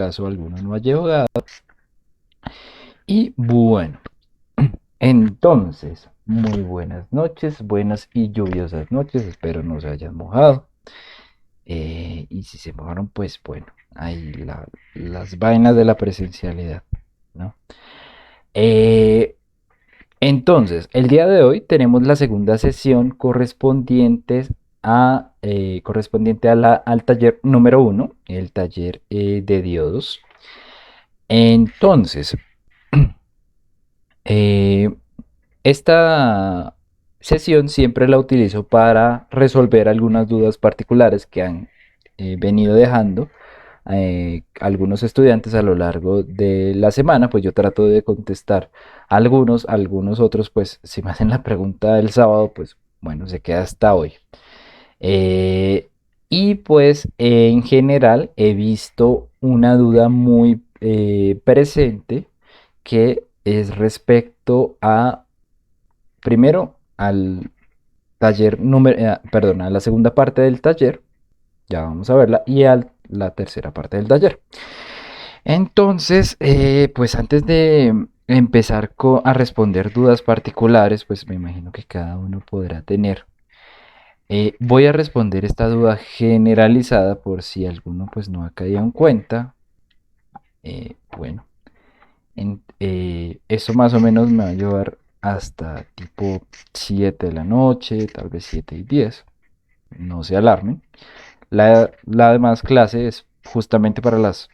caso alguno no ha llegado. Y bueno, entonces, muy buenas noches, buenas y lluviosas noches, espero no se hayan mojado. Y si se mojaron, pues bueno, ahí las vainas de la presencialidad, ¿no? Eh, entonces, el día de hoy tenemos la segunda sesión correspondiente al taller número uno, el taller de diodos. Entonces, eh, esta sesión siempre la utilizo para resolver algunas dudas particulares que han venido dejando algunos estudiantes a lo largo de la semana. Pues yo trato de contestar algunos otros, pues si me hacen la pregunta del sábado, pues bueno, se queda hasta hoy. Eh, y pues en general he visto una duda muy presente que es respecto a, primero, al perdón, a la segunda parte del taller, ya vamos a verla, y a la tercera parte del taller. Entonces, pues antes de empezar a responder dudas particulares, pues me imagino que cada uno podrá tener. Voy a responder esta duda generalizada por si alguno pues no ha caído en cuenta. Bueno, eso más o menos me va a llevar hasta tipo 7 de la noche, tal vez 7:10. No se alarmen. La demás clase es justamente para las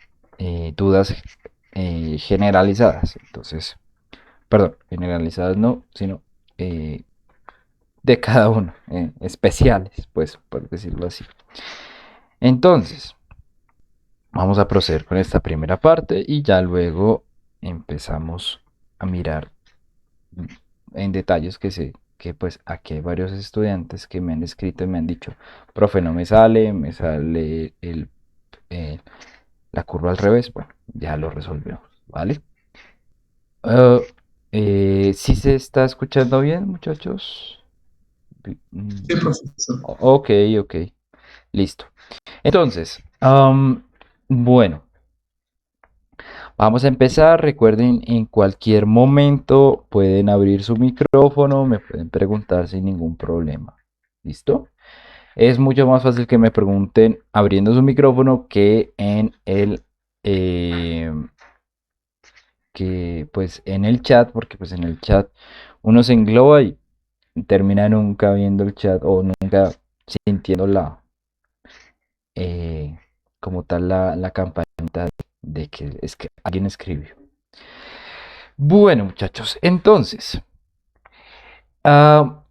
dudas generalizadas. Entonces, perdón, generalizadas no, sino eh, de cada uno, especiales, pues, por decirlo así. Entonces, vamos a proceder con esta primera parte y ya luego empezamos a mirar en detalles que pues aquí hay varios estudiantes que me han escrito y me han dicho, profe, no me sale eh, la curva al revés. Bueno, ya lo resolvemos, ¿vale? Uh, ¿Sí se está escuchando bien, muchachos? Sí, profesor. Ok, ok, listo. Entonces, bueno, vamos a empezar. Recuerden, en cualquier momento pueden abrir su micrófono, me pueden preguntar sin ningún problema. ¿Listo? Es mucho más fácil que me pregunten abriendo su micrófono que eh, pues en el chat, porque pues en el chat uno se engloba y termina nunca viendo el chat o nunca sintiendo eh, como tal la campanita de que es que alguien escribió. Bueno, muchachos, entonces, ah,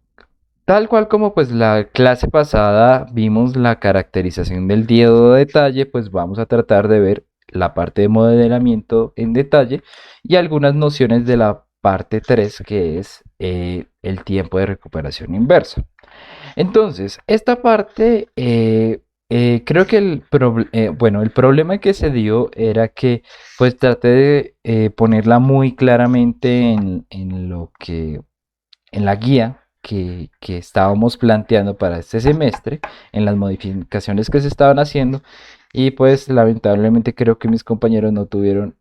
tal cual como pues la clase pasada vimos la caracterización del diodo de detalle, pues vamos a tratar de ver la parte de modelamiento en detalle y algunas nociones de la parte 3 que es el tiempo de recuperación inversa. Entonces, esta parte, creo que bueno, el problema que se dio era que pues traté de ponerla muy claramente en lo que en la guía que estábamos planteando para este semestre, en las modificaciones que se estaban haciendo, y pues lamentablemente creo que mis compañeros no tuvieron,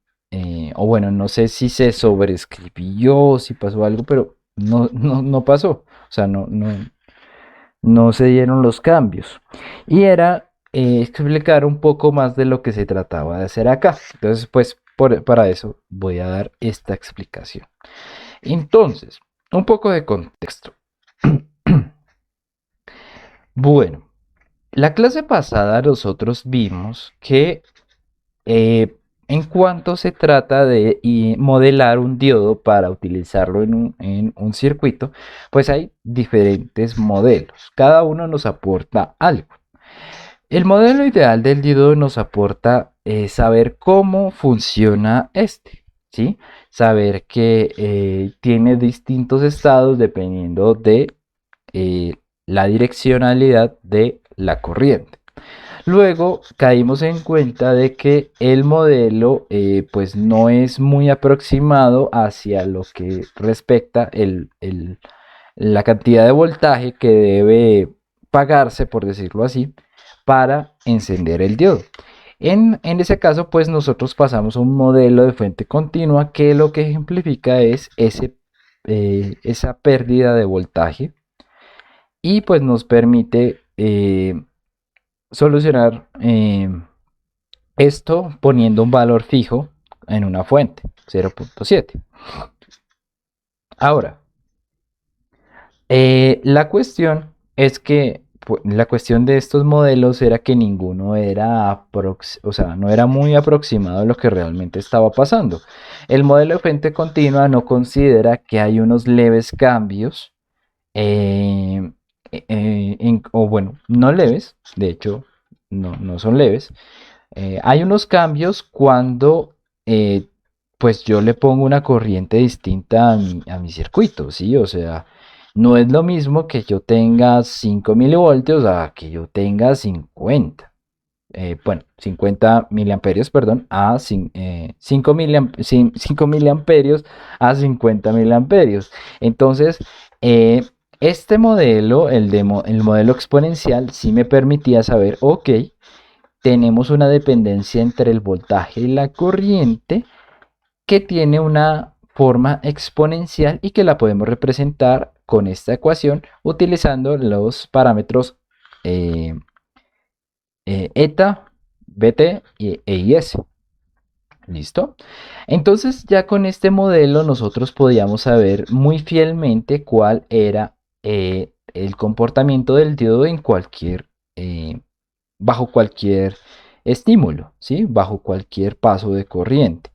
o bueno, no sé si se sobreescribió, si pasó algo, pero no pasó, o sea, no se dieron los cambios. Y era explicar un poco más de lo que se trataba de hacer acá. Entonces, pues para eso voy a dar esta explicación. Entonces, un poco de contexto. Bueno, la clase pasada nosotros vimos que en cuanto se trata de modelar un diodo para utilizarlo en un circuito, pues hay diferentes modelos. Cada uno nos aporta algo. El modelo ideal del diodo nos aporta saber cómo funciona este, ¿sí? Saber que tiene distintos estados dependiendo de eh, la direccionalidad de la corriente. Luego caímos en cuenta de que el modelo pues no es muy aproximado hacia lo que respecta la cantidad de voltaje que debe pagarse, por decirlo así, para encender el diodo. En ese caso, pues nosotros pasamos a un modelo de fuente continua que lo que ejemplifica es esa pérdida de voltaje y pues nos permite solucionar esto poniendo un valor fijo en una fuente, 0.7. Ahora, la cuestión es que la cuestión de estos modelos era que ninguno era, o sea, no era muy aproximado a lo que realmente estaba pasando. El modelo de fuente continua no considera que hay unos leves cambios, o bueno, no leves, de hecho, no son leves. Hay unos cambios cuando pues yo le pongo una corriente distinta a mi circuito, ¿sí? O sea, no es lo mismo que yo tenga 5 milivoltios a que yo tenga 50. Bueno, 50 miliamperios, perdón, a 5 miliamperios a 50 miliamperios. Entonces, este modelo, el modelo exponencial, sí me permitía saber, ok, tenemos una dependencia entre el voltaje y la corriente que tiene una forma exponencial y que la podemos representar con esta ecuación utilizando los parámetros eh, eta, bt e is. ¿Listo? Entonces ya con este modelo nosotros podíamos saber muy fielmente cuál era el comportamiento del diodo en bajo cualquier estímulo, ¿sí? Bajo cualquier paso de corriente.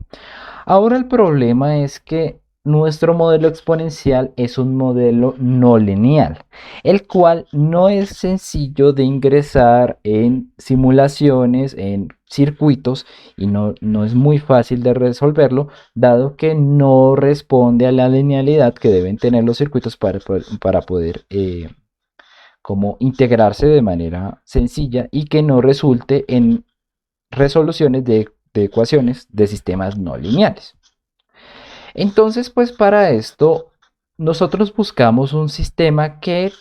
Ahora el problema es que nuestro modelo exponencial es un modelo no lineal, el cual no es sencillo de ingresar en simulaciones, en circuitos, y no es muy fácil de resolverlo, dado que no responde a la linealidad que deben tener los circuitos para poder como integrarse de manera sencilla y que no resulte en resoluciones de ecuaciones de sistemas no lineales. Entonces, pues para esto, nosotros buscamos un sistema que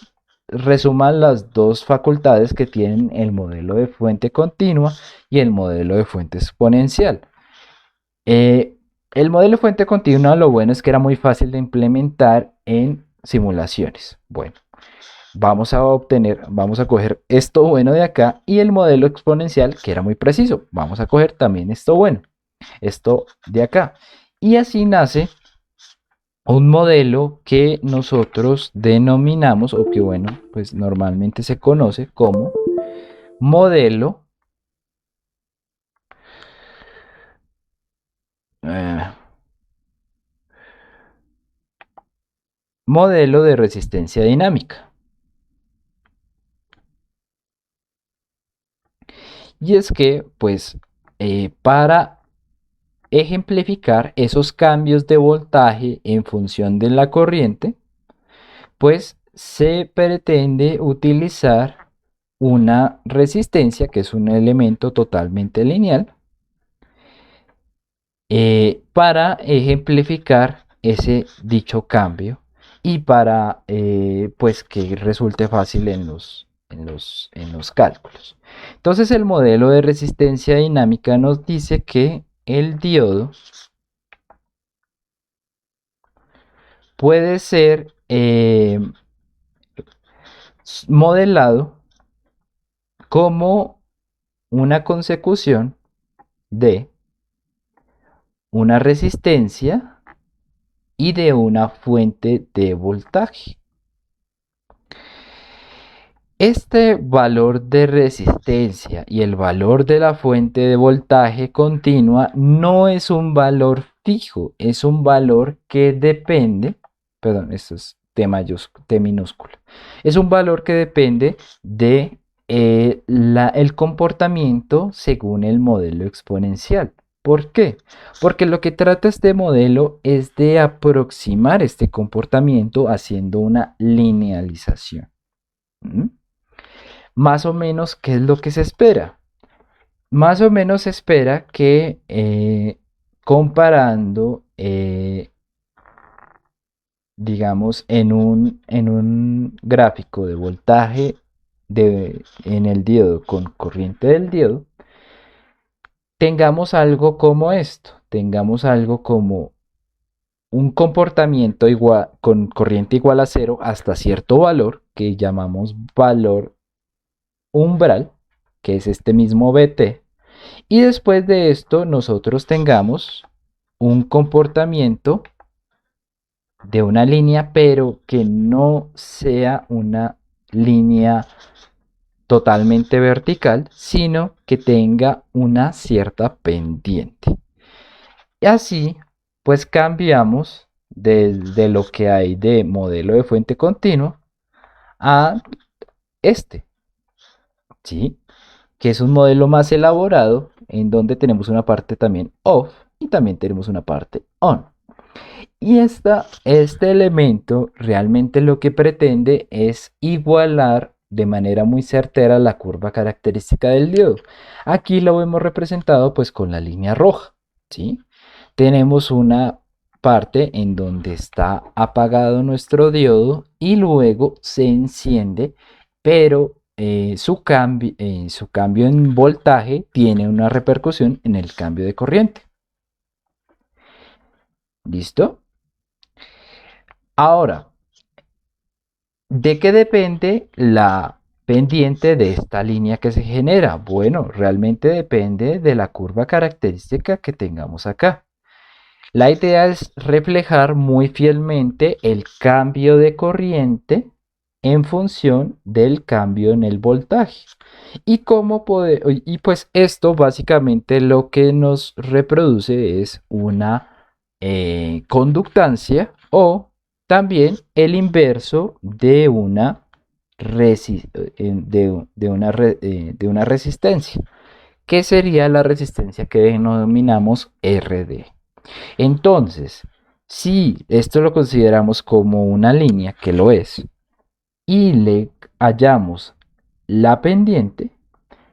resuma las dos facultades que tienen el modelo de fuente continua y el modelo de fuente exponencial. El modelo de fuente continua, lo bueno es que era muy fácil de implementar en simulaciones. Bueno, vamos a coger esto bueno de acá y el modelo exponencial, que era muy preciso. Vamos a coger también esto bueno, esto de acá. Y así nace un modelo que nosotros denominamos, o que bueno, pues normalmente se conoce como modelo, eh, modelo de resistencia dinámica. Y es que, pues, para ejemplificar esos cambios de voltaje en función de la corriente, pues se pretende utilizar una resistencia, que es un elemento totalmente lineal, para ejemplificar ese dicho cambio y para pues que resulte fácil en los cálculos. Entonces el modelo de resistencia dinámica nos dice que el diodo puede ser modelado como una consecución de una resistencia y de una fuente de voltaje. Este valor de resistencia y el valor de la fuente de voltaje continua no es un valor fijo, es un valor que depende, perdón, esto es T minúscula, es un valor que depende de el comportamiento según el modelo exponencial. ¿Por qué? Porque lo que trata este modelo es de aproximar este comportamiento haciendo una linealización. ¿Mm? Más o menos, ¿qué es lo que se espera? Más o menos se espera que comparando, digamos, en un gráfico de voltaje en el diodo con corriente del diodo, tengamos algo como esto, tengamos algo como un comportamiento igual, con corriente igual a cero hasta cierto valor que llamamos valor umbral, que es este mismo BT, y después de esto nosotros tengamos un comportamiento de una línea, pero que no sea una línea totalmente vertical, sino que tenga una cierta pendiente. Y así, pues cambiamos de lo que hay de modelo de fuente continua a este, ¿sí? Que es un modelo más elaborado en donde tenemos una parte también off y también tenemos una parte on. Y este elemento realmente lo que pretende es igualar de manera muy certera la curva característica del diodo. Aquí lo hemos representado pues con la línea roja, ¿sí? Tenemos una parte en donde está apagado nuestro diodo y luego se enciende, pero su cambio en voltaje tiene una repercusión en el cambio de corriente. ¿Listo? Ahora, ¿de qué depende la pendiente de esta línea que se genera? Bueno, realmente depende de la curva característica que tengamos acá. La idea es reflejar muy fielmente el cambio de corriente en función del cambio en el voltaje. Y pues esto básicamente lo que nos reproduce es una conductancia o también el inverso de de una resistencia, que sería la resistencia que denominamos RD. Entonces, si esto lo consideramos como una línea, que lo es, y le hallamos la pendiente,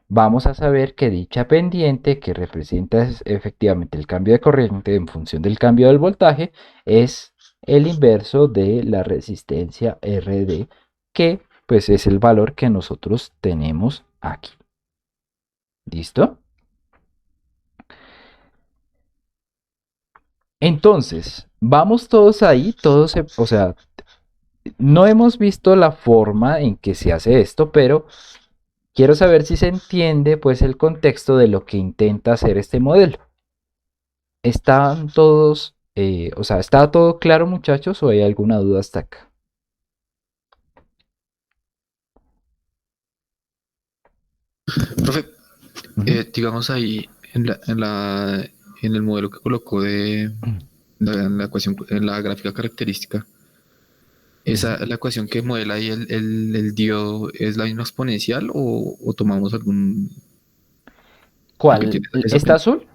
vamos a saber que dicha pendiente, que representa efectivamente el cambio de corriente en función del cambio del voltaje, es el inverso de la resistencia RD, que pues es el valor que nosotros tenemos aquí. ¿Listo? Entonces, vamos todos ahí, o sea, no hemos visto la forma en que se hace esto, pero quiero saber si se entiende pues el contexto de lo que intenta hacer este modelo. ¿Están todos, o sea, está todo claro, muchachos, o hay alguna duda hasta acá? Profe, Ujú. digamos ahí en el modelo que colocó de la ecuación, en la gráfica característica, Ujú. la ecuación que modela ahí el diodo es la misma exponencial o tomamos algún, porque ¿Cuál? tiene esa ¿Está pendiente. azul?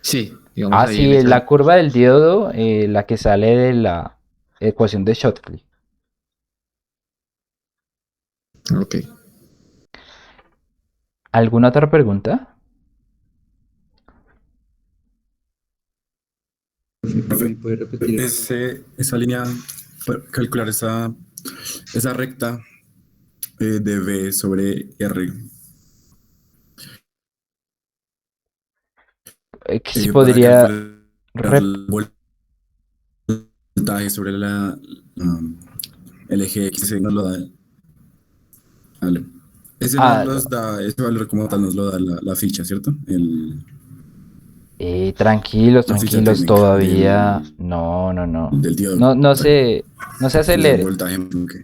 Sí, digamos Ah, ahí en sí, esa. la curva del diodo, la que sale de la ecuación de Schottky. Ok. ¿Alguna otra pregunta? Profe, ¿me puede repetir? Esa línea, calcular esa recta de V sobre R, Que si para podría calcular rep- el voltaje sobre el eje X, ese nos lo da. Vale. Ese no ah, nos da, ese valor como tal nos lo da la ficha, ¿cierto? tranquilos, La ficha tranquilos, técnica todavía. No, no, no. del diodo, No, tal, no se del acelere. voltaje. Ok.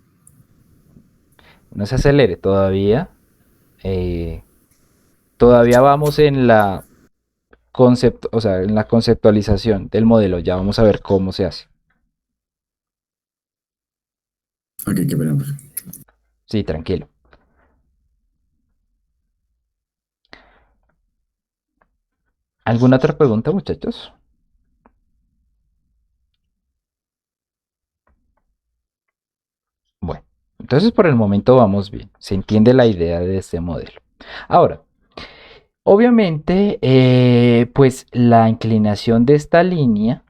No se acelere todavía. eh, Todavía vamos en la o sea, en la conceptualización del modelo. Ya vamos a ver cómo se hace. Ok, qué pena, profe. Sí, tranquilo. ¿Alguna otra pregunta, muchachos? Bueno, entonces por el momento vamos bien. Se entiende la idea de este modelo. Ahora, obviamente, pues la inclinación de esta línea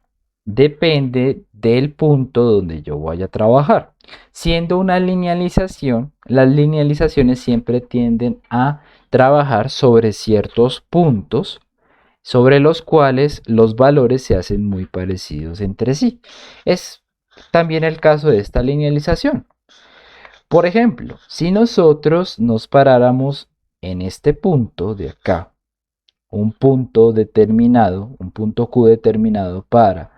depende del punto donde yo vaya a trabajar. Siendo una linealización, las linealizaciones siempre tienden a trabajar sobre ciertos puntos sobre los cuales los valores se hacen muy parecidos entre sí. Es también el caso de esta linealización. Por ejemplo, si nosotros nos paráramos en este punto de acá, un punto determinado, un punto Q determinado para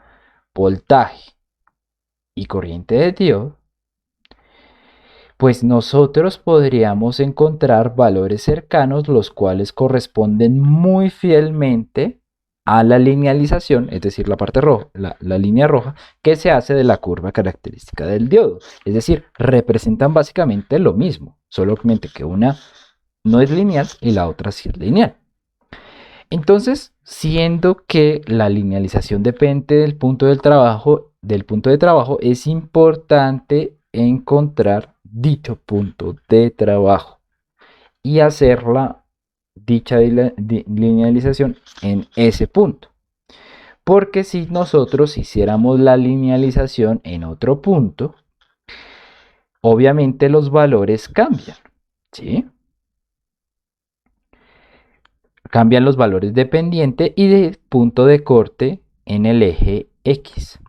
voltaje y corriente de diodo, pues nosotros podríamos encontrar valores cercanos los cuales corresponden muy fielmente a la linealización, es decir, la parte roja, la línea roja, que se hace de la curva característica del diodo. Es decir, representan básicamente lo mismo, solamente que una no es lineal y la otra sí es lineal. Entonces, siendo que la linealización depende del punto de trabajo, es importante encontrar dicho punto de trabajo y hacer dicha linealización en ese punto. Porque si nosotros hiciéramos la linealización en otro punto, obviamente los valores cambian, ¿sí? Cambian los valores de pendiente y de punto de corte en el eje X.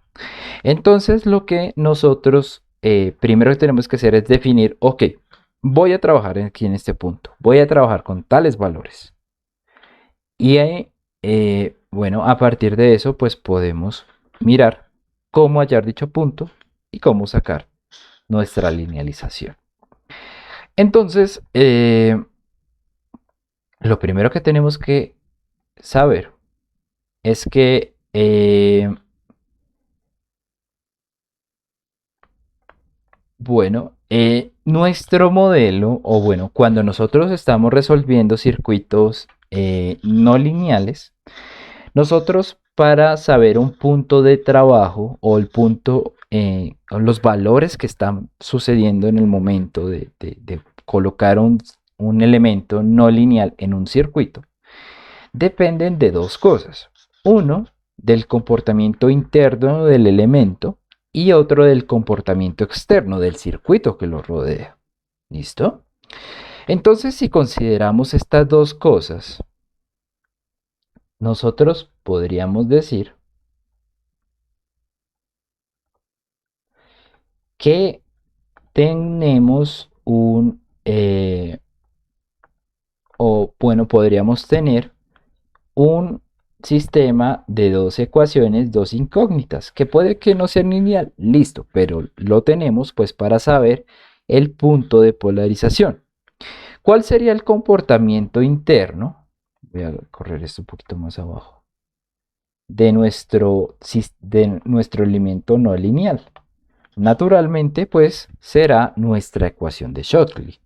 Entonces lo que nosotros primero que tenemos que hacer es definir, ok, voy a trabajar aquí en este punto, voy a trabajar con tales valores. Y bueno, a partir de eso pues podemos mirar cómo hallar dicho punto y cómo sacar nuestra linealización. Entonces, lo primero que tenemos que saber es que bueno, nuestro modelo, o bueno, cuando nosotros estamos resolviendo circuitos no lineales, nosotros para saber un punto de trabajo o el punto, o los valores que están sucediendo en el momento de colocar un elemento no lineal en un circuito, dependen de dos cosas. Uno, del comportamiento interno del elemento y otro del comportamiento externo del circuito que lo rodea. ¿Listo? Entonces, si consideramos estas dos cosas, nosotros podríamos decir que tenemos o bueno, podríamos tener un sistema de dos ecuaciones, dos incógnitas, que puede que no sea lineal, listo, pero lo tenemos pues para saber el punto de polarización. ¿Cuál sería el comportamiento interno? Voy a correr esto un poquito más abajo. De nuestro elemento no lineal. Naturalmente, pues será nuestra ecuación de Shockley.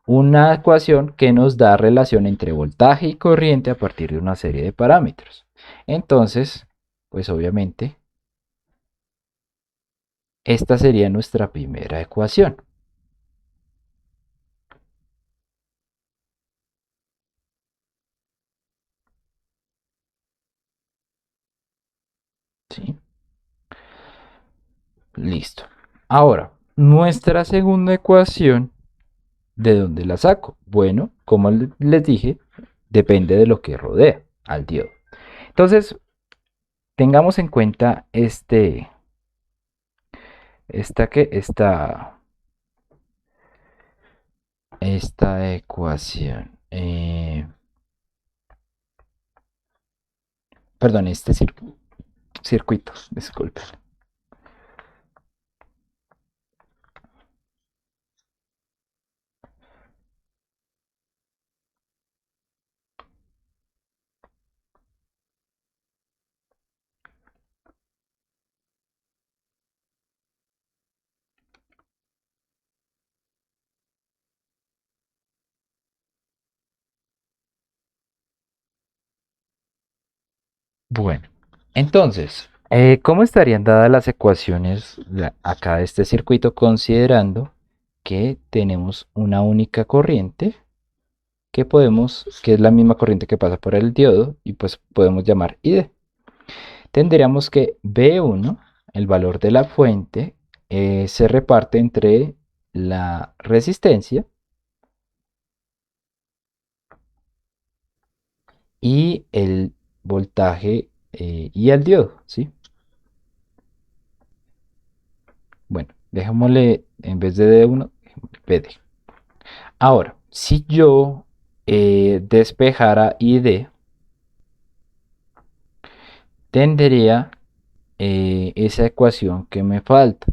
Una ecuación que nos da relación entre voltaje y corriente a partir de una serie de parámetros. Entonces, pues obviamente, esta sería nuestra primera ecuación. ¿Sí? Listo. Ahora, nuestra segunda ecuación, ¿de dónde la saco? Bueno, como les dije, depende de lo que rodea al diodo. Entonces, tengamos en cuenta esta ecuación. Perdón, este circuito, disculpen. Bueno, entonces, ¿cómo estarían dadas las ecuaciones acá de este circuito considerando que tenemos una única corriente que es la misma corriente que pasa por el diodo y pues podemos llamar ID? Tendríamos que B1, el valor de la fuente, se reparte entre la resistencia y voltaje y el diodo, ¿sí? Bueno, dejémosle en vez de D1, PD. Ahora, si yo despejara ID, tendría esa ecuación que me falta,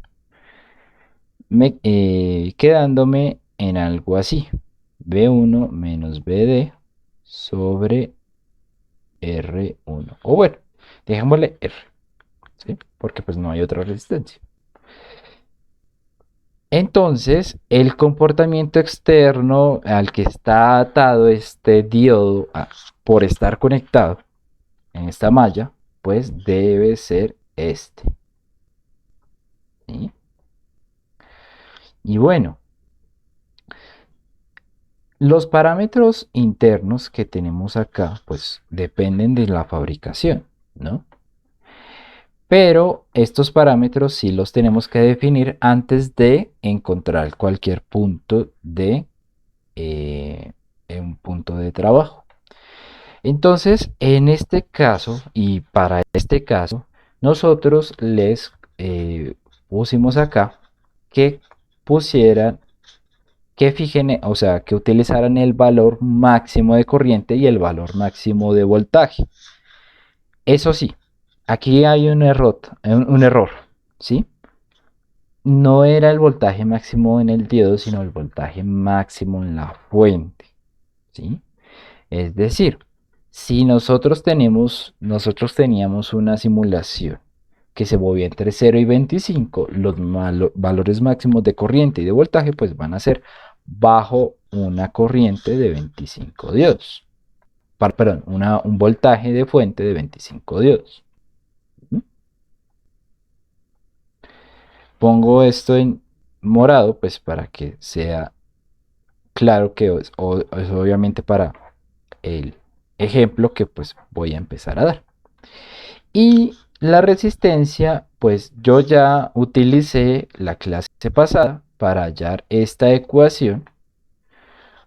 quedándome en algo así: B1 menos BD sobre R1. O bueno, dejémosle R, ¿sí? Porque pues no hay otra resistencia. Entonces, el comportamiento externo al que está atado este diodo por estar conectado en esta malla, pues debe ser este, ¿sí? Y bueno, los parámetros internos que tenemos acá, pues dependen de la fabricación, ¿no? Pero estos parámetros sí los tenemos que definir antes de encontrar cualquier punto de un punto de trabajo. Entonces, en este caso y para este caso, nosotros les pusimos acá que pusieran, que fijen, o sea, que utilizaran el valor máximo de corriente y el valor máximo de voltaje. Eso sí, aquí hay un error, ¿sí? No era el voltaje máximo en el diodo, sino el voltaje máximo en la fuente, ¿sí? Es decir, si nosotros teníamos una simulación que se movía entre 0 y 25, los valores máximos de corriente y de voltaje pues van a ser bajo una corriente de 25 diodos. Perdón, un voltaje de fuente de 25 diodos. Pongo esto en morado pues para que sea claro que es obviamente para el ejemplo que pues voy a empezar a dar. Y la resistencia, pues yo ya utilicé la clase pasada para hallar esta ecuación.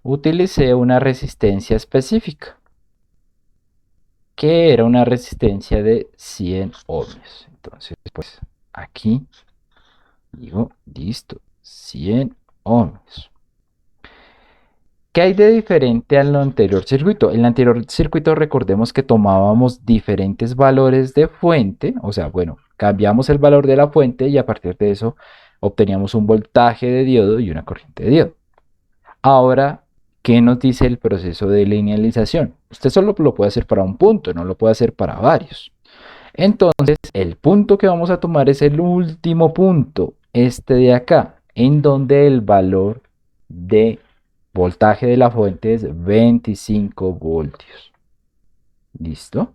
Utilicé una resistencia específica, que era una resistencia de 100 ohmios. Entonces, pues aquí digo, listo, 100 ohmios. ¿Qué hay de diferente al anterior circuito? En el anterior circuito recordemos que tomábamos diferentes valores de fuente, o sea, bueno, cambiamos el valor de la fuente y a partir de eso obteníamos un voltaje de diodo y una corriente de diodo. Ahora, ¿qué nos dice el proceso de linealización? Usted solo lo puede hacer para un punto, no lo puede hacer para varios. Entonces, el punto que vamos a tomar es el último punto, este de acá, en donde el valor de voltaje de la fuente es 25 voltios. ¿Listo?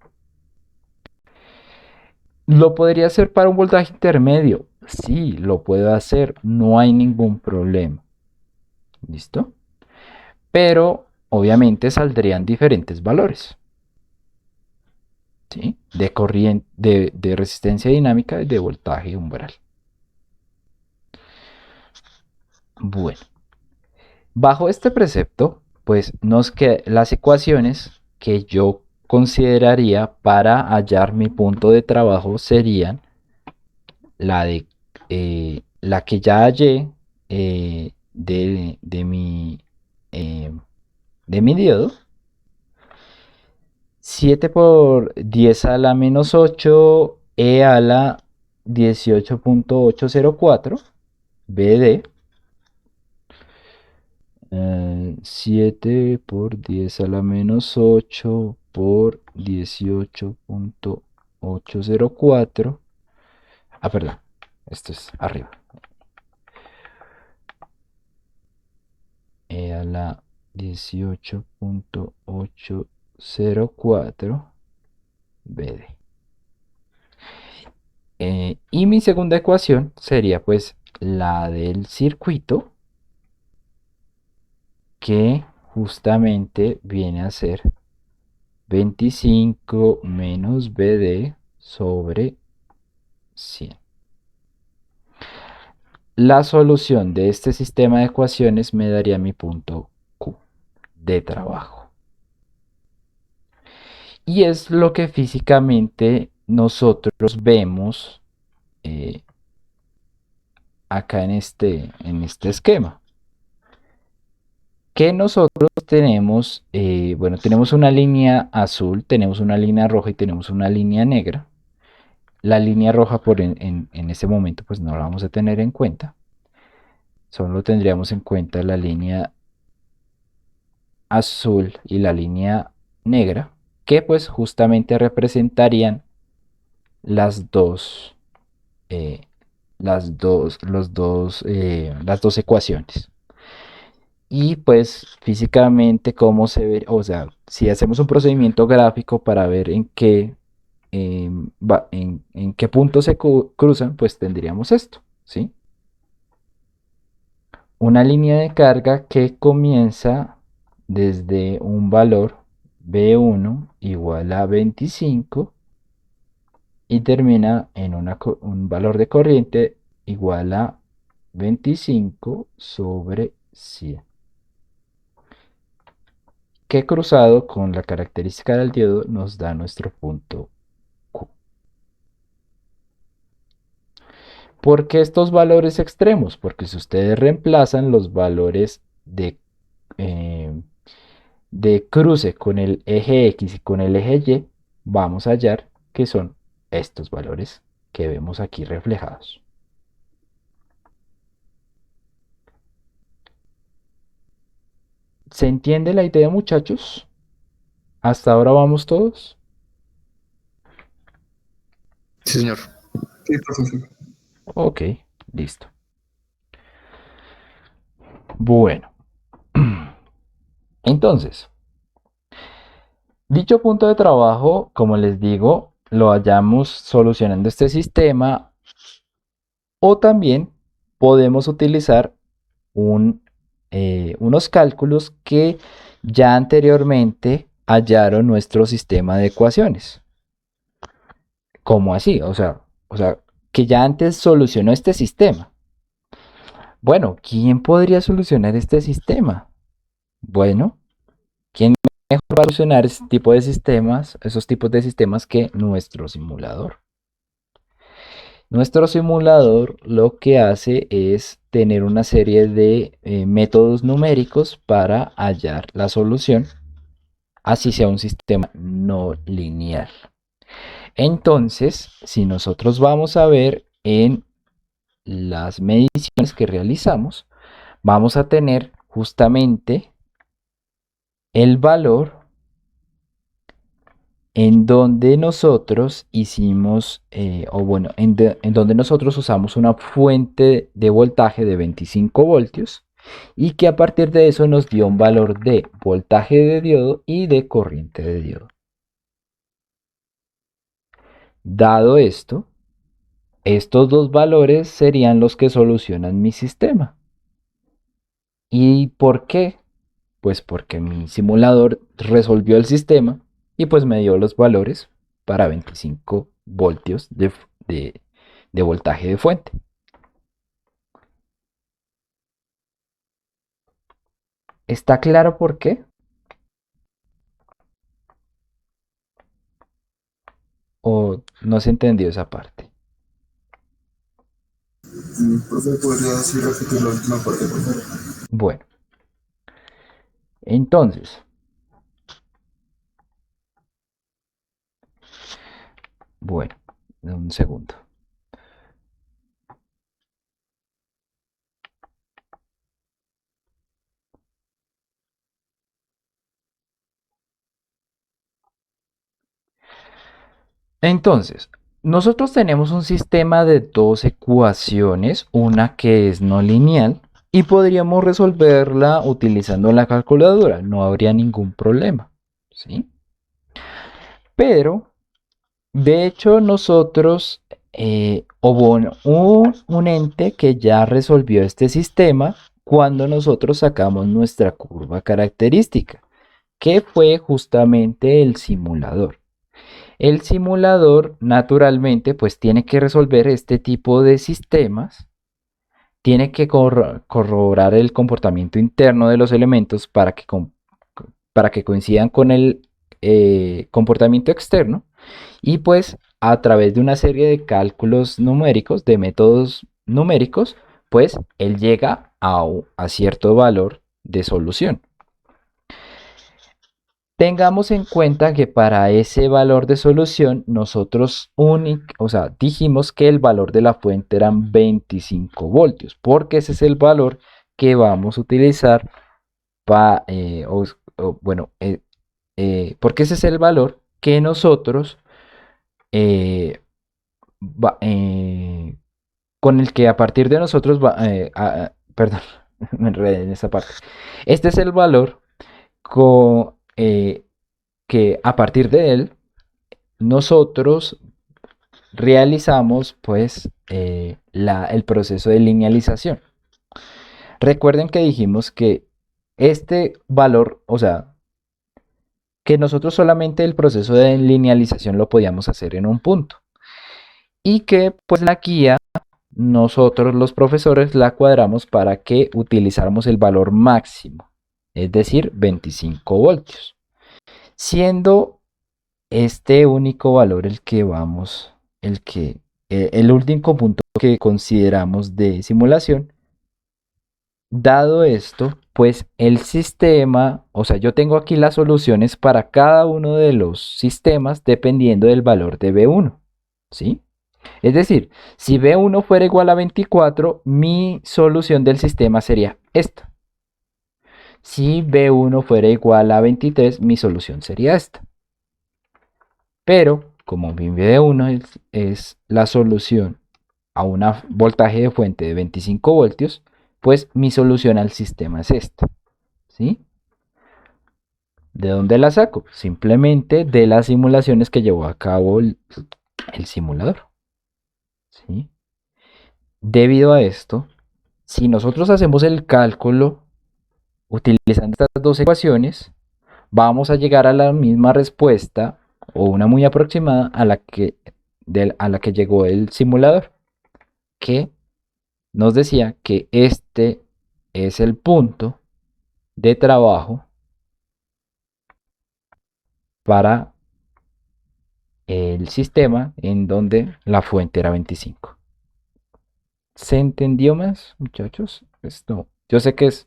¿Lo podría hacer para un voltaje intermedio? Sí, lo puedo hacer, no hay ningún problema. ¿Listo? Pero obviamente saldrían diferentes valores, ¿sí? De corriente, de resistencia dinámica y de voltaje umbral. Bueno, bajo este precepto, pues nos quedan las ecuaciones que yo consideraría para hallar mi punto de trabajo serían la que ya hallé de mi diodo, 7 por 10 a la menos 8 e a la 18.804 BD. 7 por 10 a la menos 8 por 18.804. Perdón, esto es arriba. E a la 18.804 BD. Y mi segunda ecuación sería pues la del circuito, que justamente viene a ser 25 menos BD sobre 100. La solución de este sistema de ecuaciones me daría mi punto Q de trabajo. Y es lo que físicamente nosotros vemos acá en este esquema. Que nosotros tenemos, bueno, tenemos una línea azul, tenemos una línea roja y tenemos una línea negra. La línea roja en este momento pues no la vamos a tener en cuenta. Solo tendríamos en cuenta la línea azul y la línea negra, que pues justamente representarían las dos, eh, las dos ecuaciones. Y pues físicamente cómo se ve, o sea, si hacemos un procedimiento gráfico para ver en qué puntos se cruzan, pues tendríamos esto, ¿sí? Una línea de carga que comienza desde un valor B1 igual a 25 y termina en un valor de corriente igual a 25 sobre 100. Que cruzado con la característica del diodo nos da nuestro punto Q. ¿Por qué estos valores extremos? Porque si ustedes reemplazan los valores eh, de cruce con el eje X y con el eje Y, vamos a hallar que son estos valores que vemos aquí reflejados. ¿Se entiende la idea, muchachos? ¿Hasta ahora vamos todos? Sí, señor. Sí, profesor. Ok, listo. Bueno, entonces, dicho punto de trabajo, como les digo, lo hallamos solucionando este sistema o también podemos utilizar unos cálculos que ya anteriormente hallaron nuestro sistema de ecuaciones. ¿Cómo así? O sea, que ya antes solucionó este sistema. Bueno, ¿quién podría solucionar este sistema? Bueno, ¿quién mejor va a solucionar ese tipo de sistemas, esos tipos de sistemas que nuestro simulador? Nuestro simulador lo que hace es tener una serie de métodos numéricos para hallar la solución, así sea un sistema no lineal. Entonces, si nosotros vamos a ver en las mediciones que realizamos, vamos a tener justamente el valor en donde nosotros hicimos, en donde nosotros usamos una fuente de voltaje de 25 voltios y que a partir de eso nos dio un valor de voltaje de diodo y de corriente de diodo. Dado esto, estos dos valores serían los que solucionan mi sistema. ¿Y por qué? Pues porque mi simulador resolvió el sistema y pues me dio los valores para 25 voltios de voltaje de fuente. ¿Está claro por qué? ¿O no se entendió esa parte? Profe, ¿podría así repetir la última parte, por favor? Bueno, entonces, bueno, un segundo. Entonces, nosotros tenemos un sistema de dos ecuaciones, una que es no lineal y podríamos resolverla utilizando la calculadora, no habría ningún problema, ¿sí? Pero, de hecho, nosotros, hubo un ente que ya resolvió este sistema cuando nosotros sacamos nuestra curva característica, que fue justamente el simulador. El simulador, naturalmente, pues tiene que resolver este tipo de sistemas, tiene que corroborar el comportamiento interno de los elementos para que coincidan con comportamiento externo y pues a través de una serie de cálculos numéricos, de métodos numéricos, pues él llega a cierto valor de solución. Tengamos en cuenta que para ese valor de solución nosotros dijimos que el valor de la fuente eran 25 voltios, porque ese es el valor que vamos a utilizar porque ese es el valor que nosotros eh, con el que a partir de nosotros perdón, me enredé en esa parte. Este es el valor que a partir de él nosotros realizamos pues el proceso de linealización. Recuerden que dijimos que este valor, o sea, que nosotros solamente el proceso de linealización lo podíamos hacer en un punto y que pues la guía nosotros los profesores la cuadramos para que utilizáramos el valor máximo, es decir, 25 voltios, siendo este único valor el único punto que consideramos de simulación. Dado esto, pues el sistema, o sea, yo tengo aquí las soluciones para cada uno de los sistemas dependiendo del valor de B1, ¿sí? Es decir, si B1 fuera igual a 24, mi solución del sistema sería esta. Si B1 fuera igual a 23, mi solución sería esta. Pero, como mi B1 es la solución a un voltaje de fuente de 25 voltios, pues mi solución al sistema es esta. ¿Sí? ¿De dónde la saco? Simplemente de las simulaciones que llevó a cabo el simulador. ¿Sí? Debido a esto, si nosotros hacemos el cálculo utilizando estas dos ecuaciones, vamos a llegar a la misma respuesta o una muy aproximada a la que llegó el simulador, que nos decía que este es el punto de trabajo para el sistema en donde la fuente era 25. ¿Se entendió más, muchachos? Esto, yo sé que es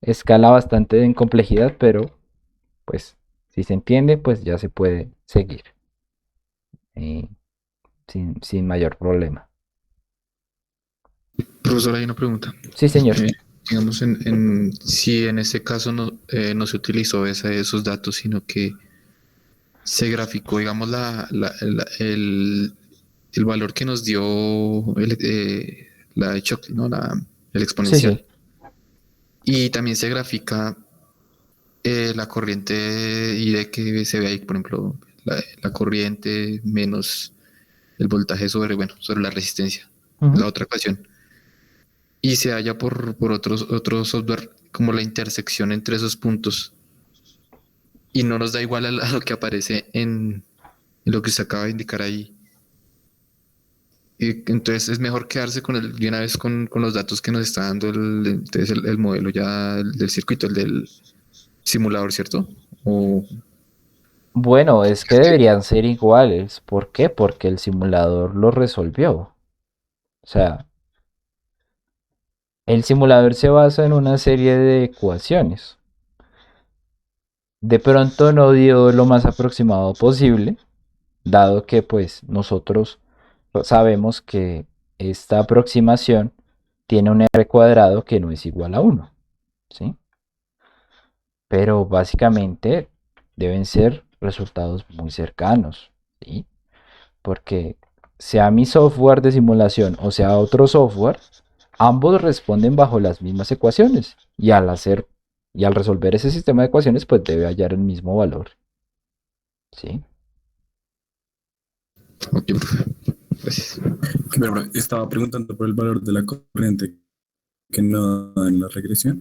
escala bastante en complejidad, pero pues si se entiende, pues ya se puede seguir eh, sin mayor problema. Profesor, hay una pregunta. Sí, señor. Digamos, si en este caso no se utilizó esos datos, sino que se graficó, digamos, el valor que nos dio la de Chockley, ¿no? El Sí, exponencial. sí. Y también se grafica la corriente y de que se ve ahí, por ejemplo, la corriente menos el voltaje sobre la resistencia, la otra ecuación. Y se halla por otro software como la intersección entre esos puntos. Y no nos da igual a lo que aparece en lo que se acaba de indicar ahí. Y entonces es mejor quedarse de una vez con los datos que nos está dando el modelo ya del circuito, el del simulador, ¿cierto? O Bueno, es que deberían ser iguales. ¿Por qué? Porque el simulador lo resolvió. O sea, el simulador se basa en una serie de ecuaciones. De pronto no dio lo más aproximado posible, dado que pues nosotros sabemos que esta aproximación tiene un r cuadrado que no es igual a 1, ¿sí? Pero básicamente deben ser resultados muy cercanos, ¿sí? Porque sea mi software de simulación o sea otro software, ambos responden bajo las mismas ecuaciones y al resolver ese sistema de ecuaciones pues debe hallar el mismo valor, ¿sí? ok, gracias. Pero estaba preguntando por el valor de la corriente que no da en la regresión.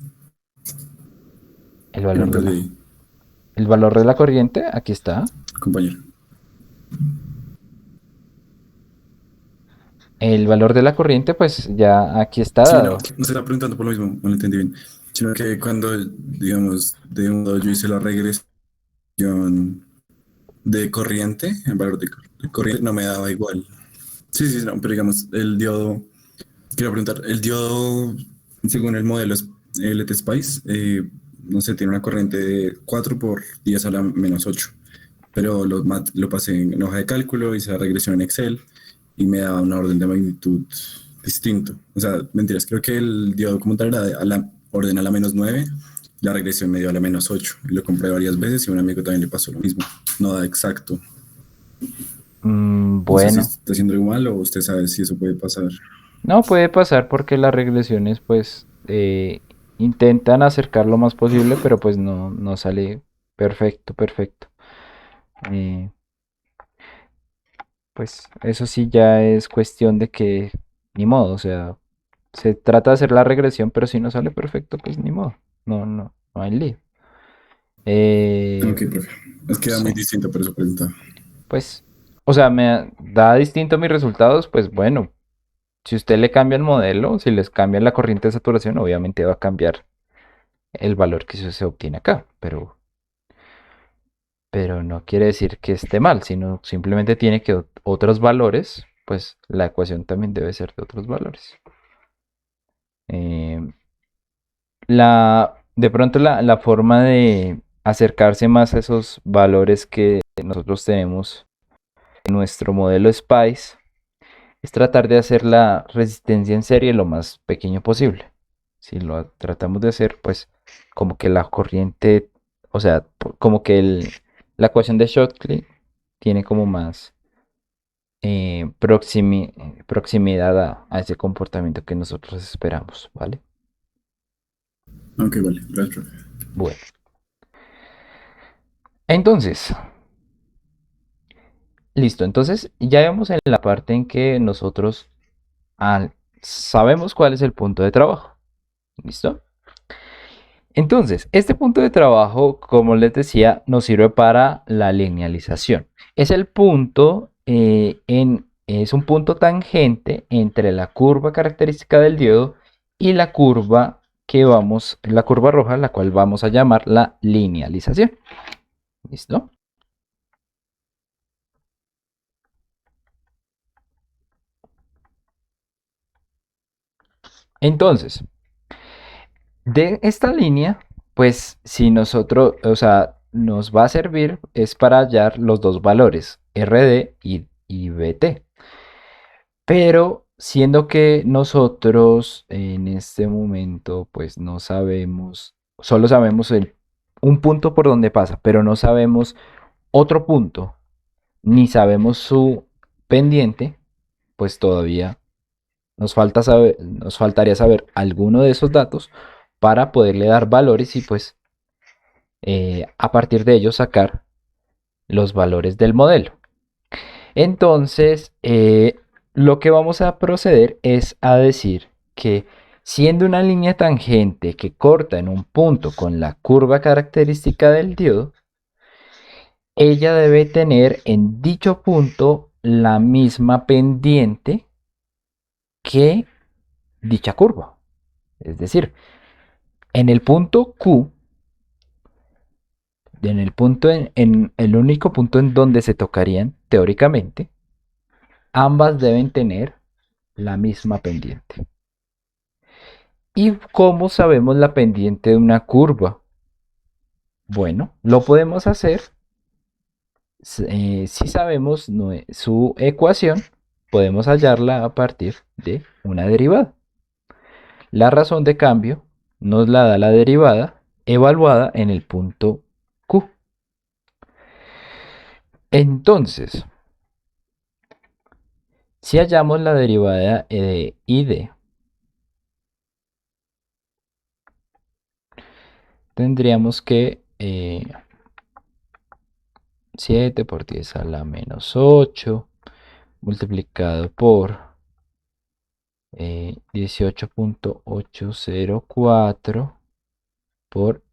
El Me valor perdí, el valor de la corriente, aquí está. compañero. El valor de la corriente pues ya aquí está Sí, dado. no se estaba preguntando por lo mismo, no lo entendí bien. Sino que cuando, digamos, de un modo yo hice la regresión de corriente, el valor de corriente no me daba igual. Sí, sí, no, pero digamos, el diodo, quiero preguntar, el diodo, según el modelo LT Spice, no sé, tiene una corriente de 4 por 10 a la menos 8, pero lo pasé en hoja de cálculo, hice la regresión en Excel y me daba una orden de magnitud distinto. O sea, mentiras, creo que el diodo como tal era a la orden a la menos 9, la regresión me dio a la menos 8. Lo compré varias veces y a un amigo también le pasó lo mismo. No da exacto. No sé si Bueno, está haciendo algo mal o usted sabe si eso puede pasar. no puede pasar porque las regresiones pues intentan acercar lo más posible, pero pues no sale perfecto, perfecto. Eh, pues eso sí ya es cuestión de que ni modo, o sea, se trata de hacer la regresión, pero si no sale perfecto, pues ni modo, no hay lío. Ok, Eh, profe. Es que era sí, muy distinto, por eso preguntaba. pues, o sea, da distinto mis resultados, pues bueno, si usted le cambia el modelo, si les cambia la corriente de saturación, obviamente va a cambiar el valor que se obtiene acá, pero no quiere decir que esté mal, sino simplemente tiene que otros valores, pues la ecuación también debe ser de otros valores. Eh, de pronto la forma de acercarse más a esos valores que nosotros tenemos en nuestro modelo SPICE es tratar de hacer la resistencia en serie lo más pequeño posible. Si lo tratamos de hacer, pues como que la corriente, o sea, como que la ecuación de Shockley tiene como más proximidad a ese comportamiento que nosotros esperamos, ¿vale? Ok, vale. Gracias, profe. Bueno, entonces, listo. Entonces, ya vemos en la parte en que nosotros sabemos cuál es el punto de trabajo. ¿Listo? Entonces, este punto de trabajo, como les decía, nos sirve para la linealización. Es el punto es un punto tangente entre la curva característica del diodo y la curva la curva roja, la cual vamos a llamar la linealización. ¿Listo? Entonces, de esta línea, pues si nosotros, o sea, nos va a servir es para hallar los dos valores, RD y BT. Pero siendo que nosotros en este momento pues no sabemos, solo sabemos un punto por donde pasa, pero no sabemos otro punto, ni sabemos su pendiente, pues todavía nos faltaría saber alguno de esos datos para poderle dar valores y pues a partir de ellos sacar los valores del modelo. Entonces, lo que vamos a proceder es a decir que siendo una línea tangente que corta en un punto con la curva característica del diodo, ella debe tener en dicho punto la misma pendiente que dicha curva. Es decir, en el punto Q, en el punto en el único punto en donde se tocarían teóricamente, ambas deben tener la misma pendiente. ¿Y cómo sabemos la pendiente de una curva? Bueno, lo podemos hacer si sabemos su ecuación, podemos hallarla a partir de una derivada. La razón de cambio nos la da la derivada evaluada en el punto Q. Entonces, si hallamos la derivada de ID, tendríamos que 7 por 10 a la menos 8 multiplicado por 18.804 por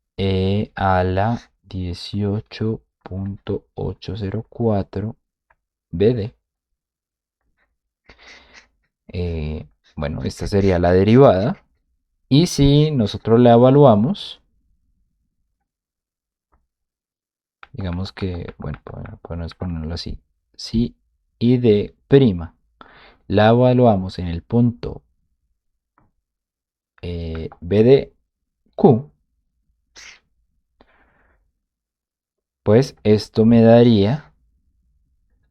a la 18.804 BD. Bueno, esta sería la derivada. Y si nosotros la evaluamos, digamos que, bueno, podemos ponerlo así. Si I de prima la evaluamos en el punto B de Q, pues esto me daría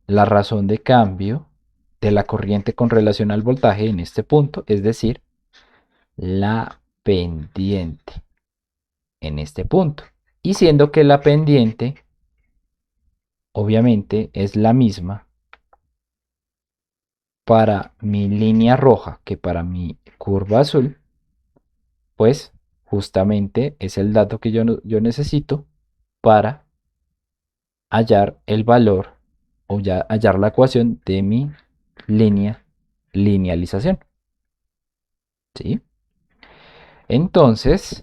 la razón de cambio de la corriente con relación al voltaje en este punto, es decir, la pendiente en este punto. Y siendo que la pendiente obviamente es la misma para mi línea roja que para mi curva azul, pues justamente es el dato que yo necesito para hallar el valor o ya hallar la ecuación de mi linealización. ¿Sí? Entonces,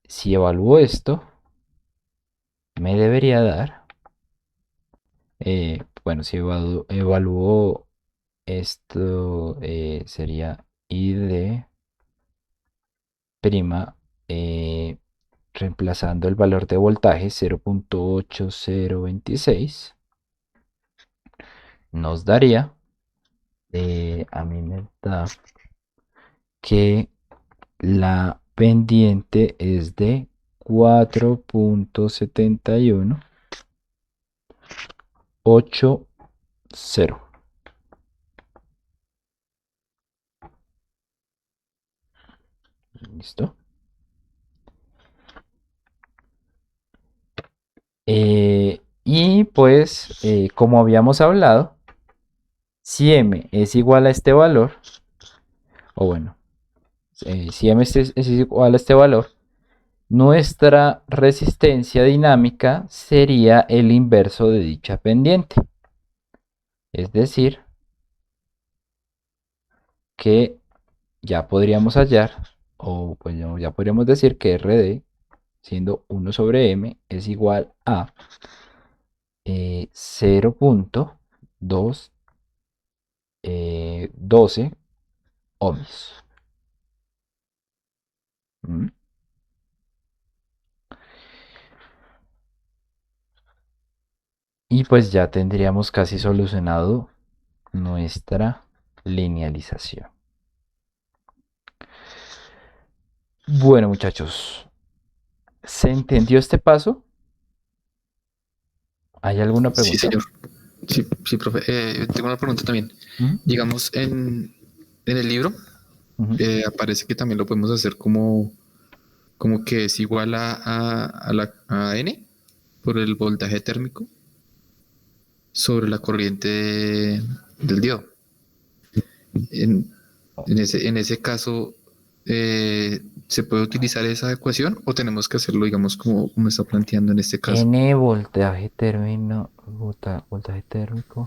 si evalúo esto, me debería dar, bueno, si evalúo esto, sería I de prima, reemplazando el valor de voltaje 0.8026, nos daría, a mí me da que la pendiente es de 4.7180. ¿Listo? Y pues, como habíamos hablado, si m es igual a este valor, o bueno, si m es igual a este valor, nuestra resistencia dinámica sería el inverso de dicha pendiente. Es decir, que ya podríamos hallar, o pues ya podríamos decir que RD, siendo 1 sobre m, es igual a 0.212 ohms. ¿Mm? Y pues ya tendríamos casi solucionado nuestra linealización. Bueno, muchachos, ¿se entendió este paso? ¿Hay alguna Sí, pregunta? señor. Sí, sí, profe. Tengo una pregunta también. Ujú, Digamos, en el libro ujú. aparece que también lo podemos hacer como que es igual a N por el voltaje térmico sobre la corriente del diodo. En, en ese caso, ¿se puede utilizar esa ecuación o tenemos que hacerlo, digamos, como está planteando en este caso? N voltaje térmico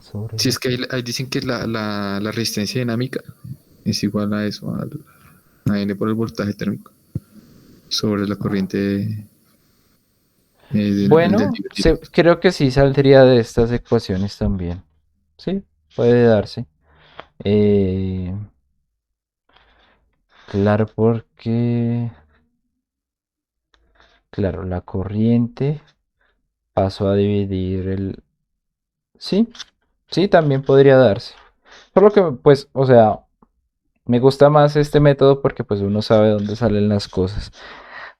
sobre Si la... es que ahí dicen que la resistencia dinámica es igual a eso, a N por el voltaje térmico sobre la corriente del Bueno, diodo. creo que sí saldría de estas ecuaciones también. Sí, puede darse. Eh, claro, porque, claro, la corriente pasó a dividir el... Sí, sí, también podría darse. Por lo que, pues, o sea, me gusta más este método porque pues uno sabe dónde salen las cosas.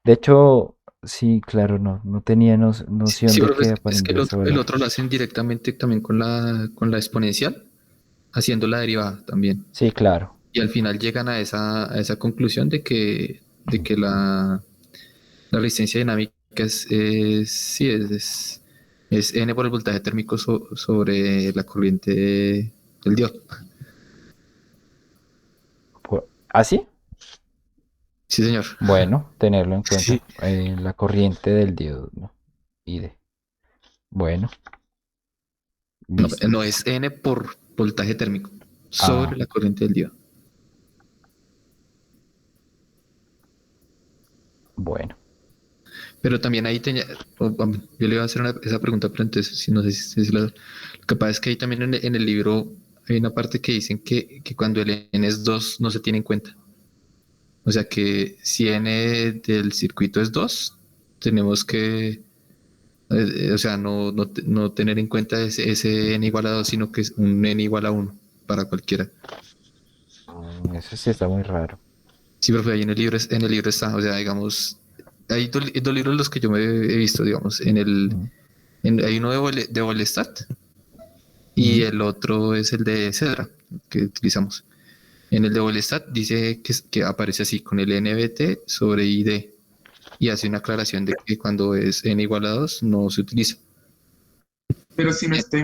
De hecho, sí, claro, no tenía noción Sí, de pero que es que apareciera ese el valor. otro lo hacen directamente también con la exponencial, haciendo la derivada también. Sí, claro. Y al final llegan a esa conclusión de que la resistencia dinámica sí, es N por el voltaje térmico sobre la corriente del diodo. ¿Así? Sí, señor. Bueno, tenerlo en cuenta. Sí. La corriente del diodo, ¿no? ID. Bueno, No, listo. no es N por voltaje térmico sobre Ah, la corriente del diodo. bueno. Pero también ahí tenía, yo le iba a hacer esa pregunta, pero entonces, si no sé si lo que pasa es que ahí también en el libro hay una parte que dicen que cuando el N es 2 no se tiene en cuenta. O sea que si N del circuito es 2 tenemos que O sea, no tener en cuenta ese n igual a 2, sino que es un n igual a 1 para cualquiera. Eso sí está muy raro. Sí, profe, ahí en el libro, en el libro está, o sea, digamos, hay dos libros los que yo me he visto, digamos, Mm, hay uno de Bolestat y mm. el otro es el de Cedra que utilizamos. En el de Bolestat dice que aparece así con el NBT sobre ID y hace una aclaración de que cuando es n igual a 2 no se utiliza. Pero si no estoy,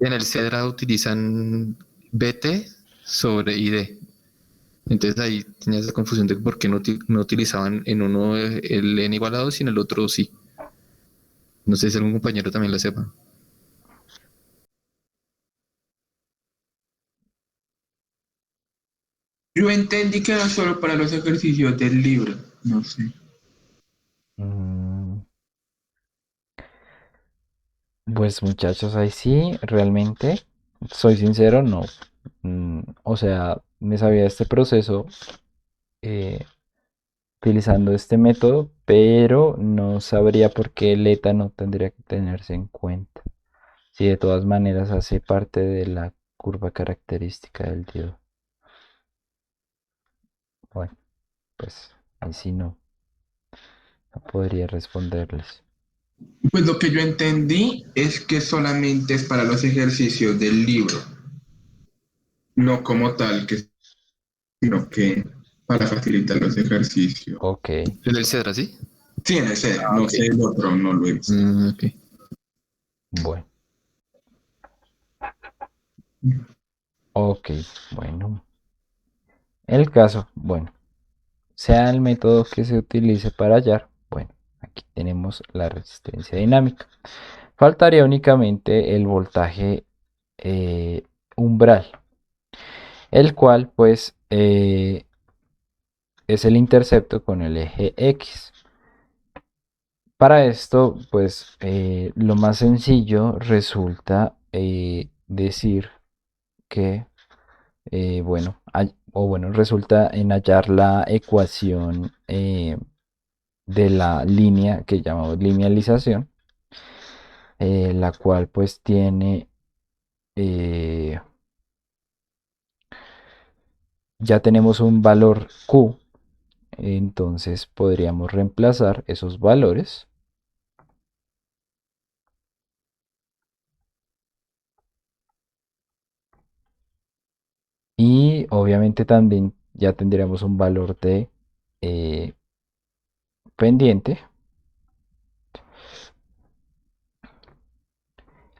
En el Cedra utilizan BT sobre ID. Entonces ahí tenía esa confusión de por qué no utilizaban en uno el n igual a 2 y en el otro sí. No sé si algún compañero también lo sepa. yo entendí que era solo para los ejercicios del libro. No sé. Mm, Pues muchachos, ahí sí, realmente, soy sincero, no. O sea, me sabía este proceso eh, utilizando este método, pero no sabría por qué el ETA no tendría que tenerse en cuenta. Si de todas maneras hace parte de la curva característica del diodo. Bueno, pues ahí sí no podría responderles. Pues lo que yo entendí es que solamente es para los ejercicios del libro, no como tal, sino que para facilitar los ejercicios. Ok, En el Cedra, ¿sí? Sí, en ese, Ah, no ok. sé el otro, no lo he visto. Ok. bueno, ok, bueno. El caso, bueno, sea el método que se utilice para hallar, bueno, aquí tenemos la resistencia dinámica. Faltaría únicamente el voltaje umbral, el cual pues es el intercepto con el eje X. Para esto, pues lo más sencillo resulta decir que, bueno, resulta en hallar la ecuación de la línea que llamamos linealización, la cual pues tiene, eh, ya tenemos un valor Q, entonces podríamos reemplazar esos valores y obviamente también ya tendríamos un valor de eh, pendiente.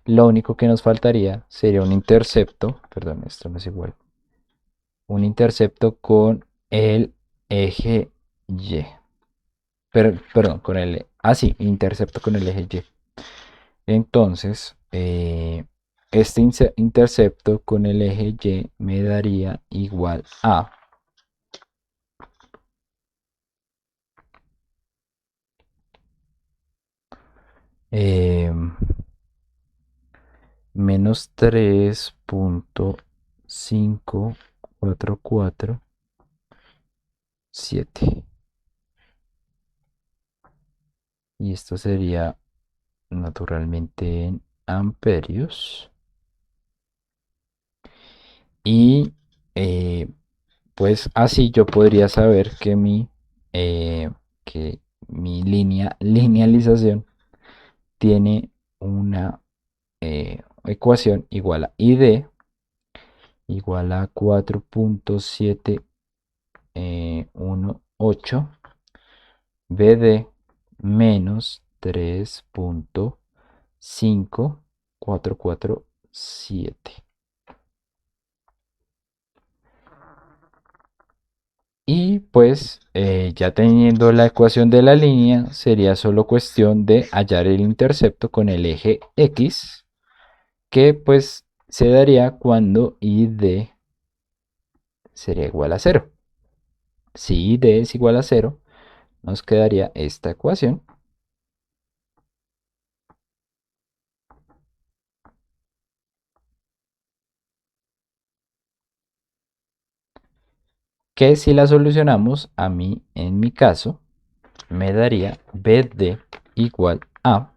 Lo único que nos faltaría sería un intercepto, perdón, esto no es igual, un intercepto con el eje Y. Perdón, con el, sí, intercepto con el eje Y. Entonces, este intercepto con el eje Y me daría igual a em, menos 3.544.7. Y esto sería naturalmente en amperios. Y pues así yo podría saber eh, que mi linealización tiene una ecuación igual a ID igual a 4.718 BD menos 3.5447. Y pues ya teniendo la ecuación de la línea, sería solo cuestión de hallar el intercepto con el eje X, que pues se daría cuando ID sería igual a cero. Si ID es igual a cero, nos quedaría esta ecuación, que si la solucionamos a mí, en mi caso, me daría BD igual a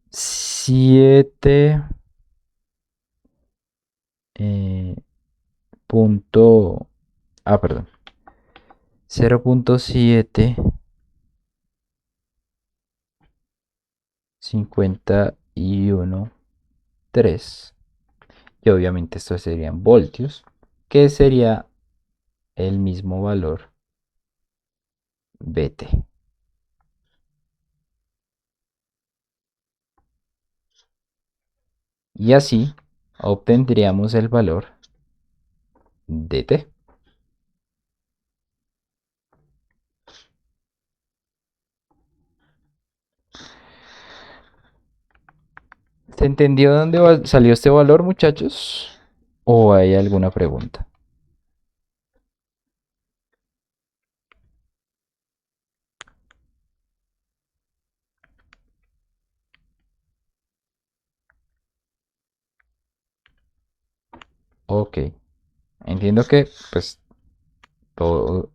7 punto, perdón, 0.751.3, y obviamente esto serían voltios, que sería el mismo valor Vt. Y así obtendríamos el valor dt. ¿Se entendió de dónde salió este valor, muchachos? ¿O hay alguna pregunta? Ok, entiendo que pues todo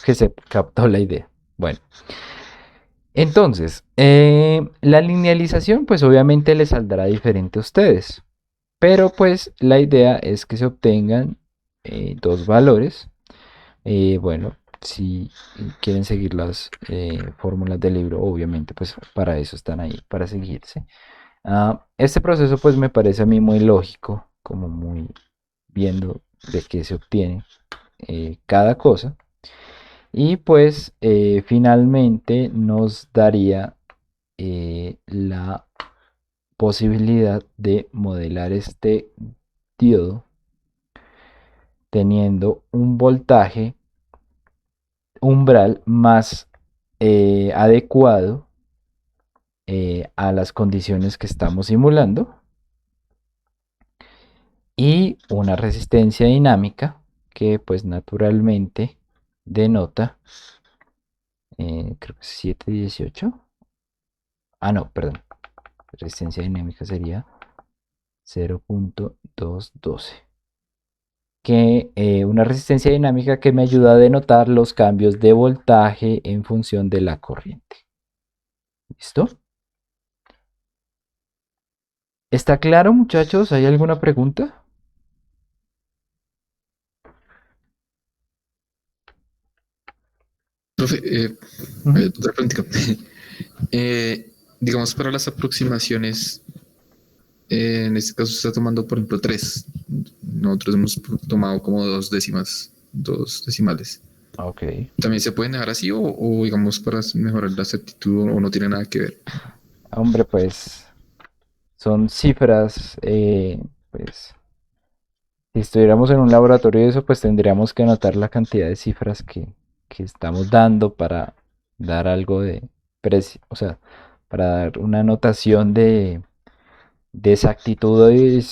que se captó la idea. Bueno, entonces, la linealización pues obviamente les saldrá diferente a ustedes, pero pues la idea es que se obtengan dos valores. Bueno, si quieren seguir las fórmulas del libro, obviamente pues para eso están ahí, para seguirse. Este proceso pues me parece a mí muy lógico, como muy viendo de qué se obtiene cada cosa. Y pues finalmente nos daría la posibilidad de modelar este diodo teniendo un voltaje umbral más adecuado a las condiciones que estamos simulando, y una resistencia dinámica que pues naturalmente denota, creo que es 718. No, perdón, resistencia dinámica sería 0.212, que una resistencia dinámica que me ayuda a denotar los cambios de voltaje en función de la corriente. ¿Listo? ¿Está claro, muchachos? ¿Hay alguna pregunta? Profe, Ujú. otra preguntita. Digamos, para las aproximaciones, en este caso se está tomando, por ejemplo, 3. Nosotros hemos tomado como 2 décimas, 2 decimales. Ok. ¿También se pueden dejar así o, digamos, para mejorar la exactitud o no tiene nada que ver? Hombre, pues son cifras, pues si estuviéramos en un laboratorio de eso, pues tendríamos que anotar la cantidad de cifras que estamos dando para dar algo de precio, o sea, para dar una notación de exactitud y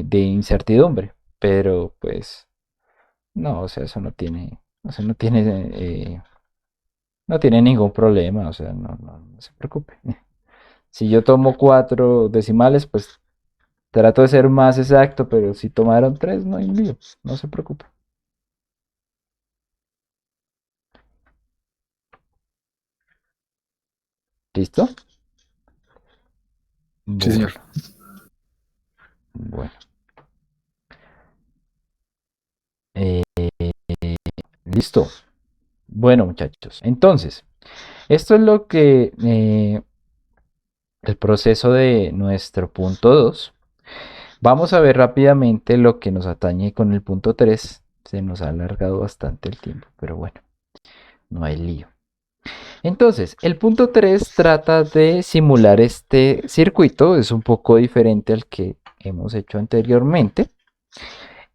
de incertidumbre. Pero pues no, o sea, eso no tiene, o sea, no tiene ningún problema, o sea, no se preocupe. Si yo tomo 4 decimales, pues trato de ser más exacto, pero si tomaron 3, no hay lío, no se preocupe. ¿Listo? Sí, Bueno, señor. bueno. Eh, listo. Bueno, muchachos. Entonces, esto es lo que el proceso de nuestro punto 2. Vamos a ver rápidamente lo que nos atañe con el punto 3. Se nos ha alargado bastante el tiempo, pero bueno, no hay lío. Entonces, el punto 3 trata de simular este circuito. Es un poco diferente al que hemos hecho anteriormente.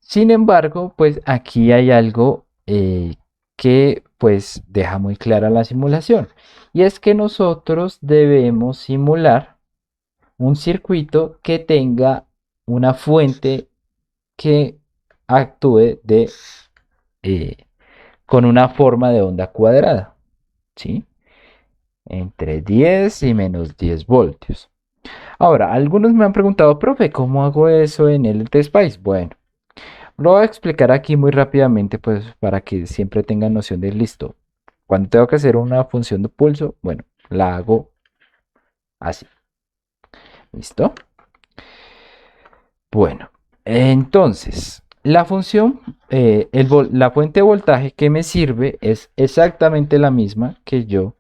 Sin embargo, pues aquí hay algo que pues deja muy clara la simulación. Y es que nosotros debemos simular un circuito que tenga una fuente que actúe eh, con una forma de onda cuadrada, ¿sí? Entre 10 y menos 10 voltios. Ahora, algunos me han preguntado, profe, ¿cómo hago eso en el Spice? Bueno, lo voy a explicar aquí muy rápidamente, pues para que siempre tengan noción de listo. Cuando tengo que hacer una función de pulso, bueno, la hago Así. ¿Listo? Bueno, entonces, la función, la fuente de voltaje que me sirve es exactamente la misma que yo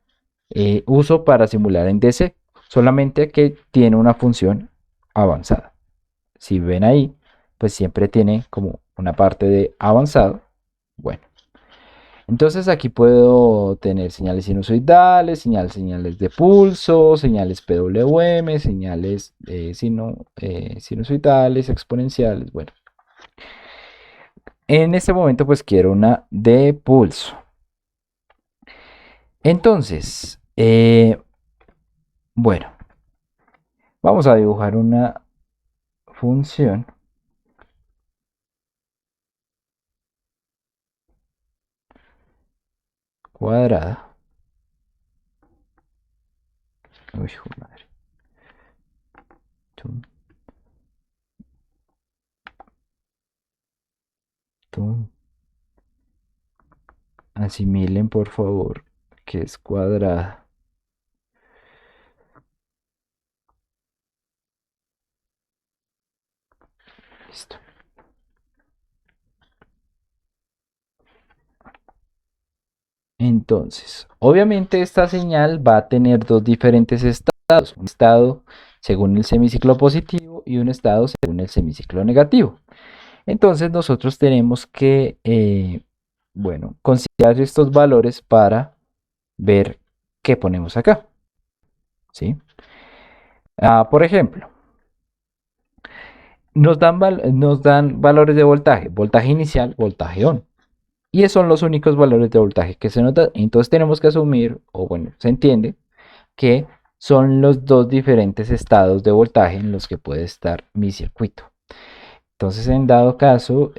uso para simular en DC, solamente que tiene una función avanzada. Si ven ahí, pues siempre tiene como una parte de avanzado. Bueno, entonces aquí puedo tener señales sinusoidales, señales de pulso, señales PWM, señales sinusoidales, exponenciales. Bueno, en este momento pues quiero una de pulso. Entonces, bueno, vamos a dibujar una función cuadrada. Uy, madre. Tum, tum. Asimilen por favor que es cuadrada. Listo. Entonces, obviamente esta señal va a tener dos diferentes estados. Un estado según el semiciclo positivo y un estado según el semiciclo negativo. Entonces nosotros tenemos que, bueno, considerar estos valores para ver qué ponemos acá. ¿Sí? Por ejemplo, nos dan valores de voltaje, voltaje inicial, voltaje on. Y esos son los únicos valores de voltaje que se nos dan. Entonces tenemos que asumir, o bueno, se entiende, que son los dos diferentes estados de voltaje en los que puede estar mi circuito. Entonces, en dado caso,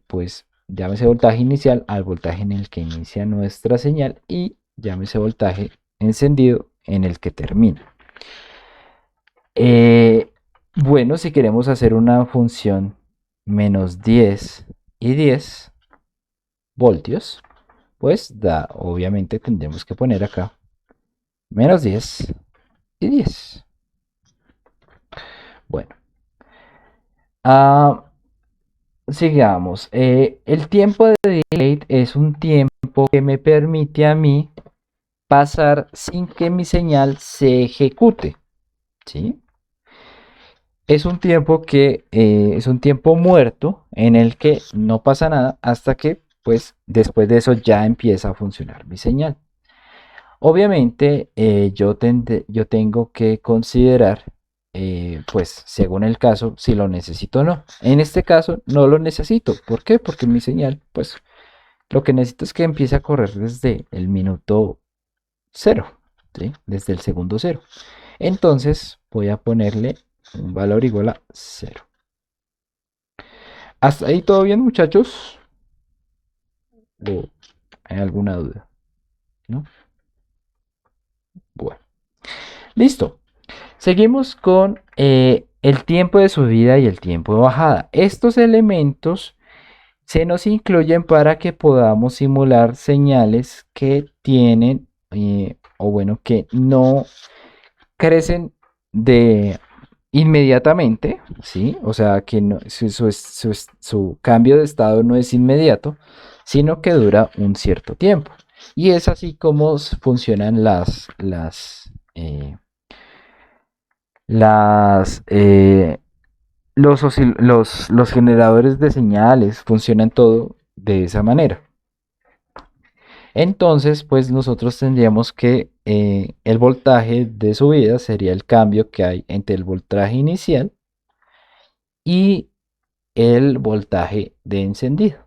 pues llámese voltaje inicial al voltaje en el que inicia nuestra señal y llámese voltaje encendido en el que termina. Bueno, si queremos hacer una función menos 10 y 10 voltios, pues obviamente tendremos que poner acá menos 10 y 10. Bueno, sigamos. El tiempo de delay es un tiempo que me permite a mí pasar sin que mi señal se ejecute. ¿Sí? Es un tiempo que es un tiempo muerto en el que no pasa nada hasta que, pues, después de eso ya empieza a funcionar mi señal. Obviamente, yo tengo que considerar, pues, según el caso, si lo necesito o no. En este caso, no lo necesito. ¿Por qué? Porque mi señal, pues, lo que necesito es que empiece a correr desde el minuto cero, ¿sí? Desde el segundo cero. Entonces, voy a ponerle un valor igual a cero. ¿Hasta ahí todo bien, muchachos? ¿O hay alguna duda? ¿No? Bueno, listo. Seguimos con el tiempo de subida y el tiempo de bajada. Estos elementos se nos incluyen para que podamos simular señales que tienen, o bueno, que no crecen de inmediatamente, ¿sí? O sea, que su cambio de estado no es inmediato, sino que dura un cierto tiempo. Y es así como funcionan las, los generadores de señales, funcionan todo de esa manera. Entonces, pues nosotros tendríamos que el voltaje de subida sería el cambio que hay entre el voltaje inicial y el voltaje de encendido.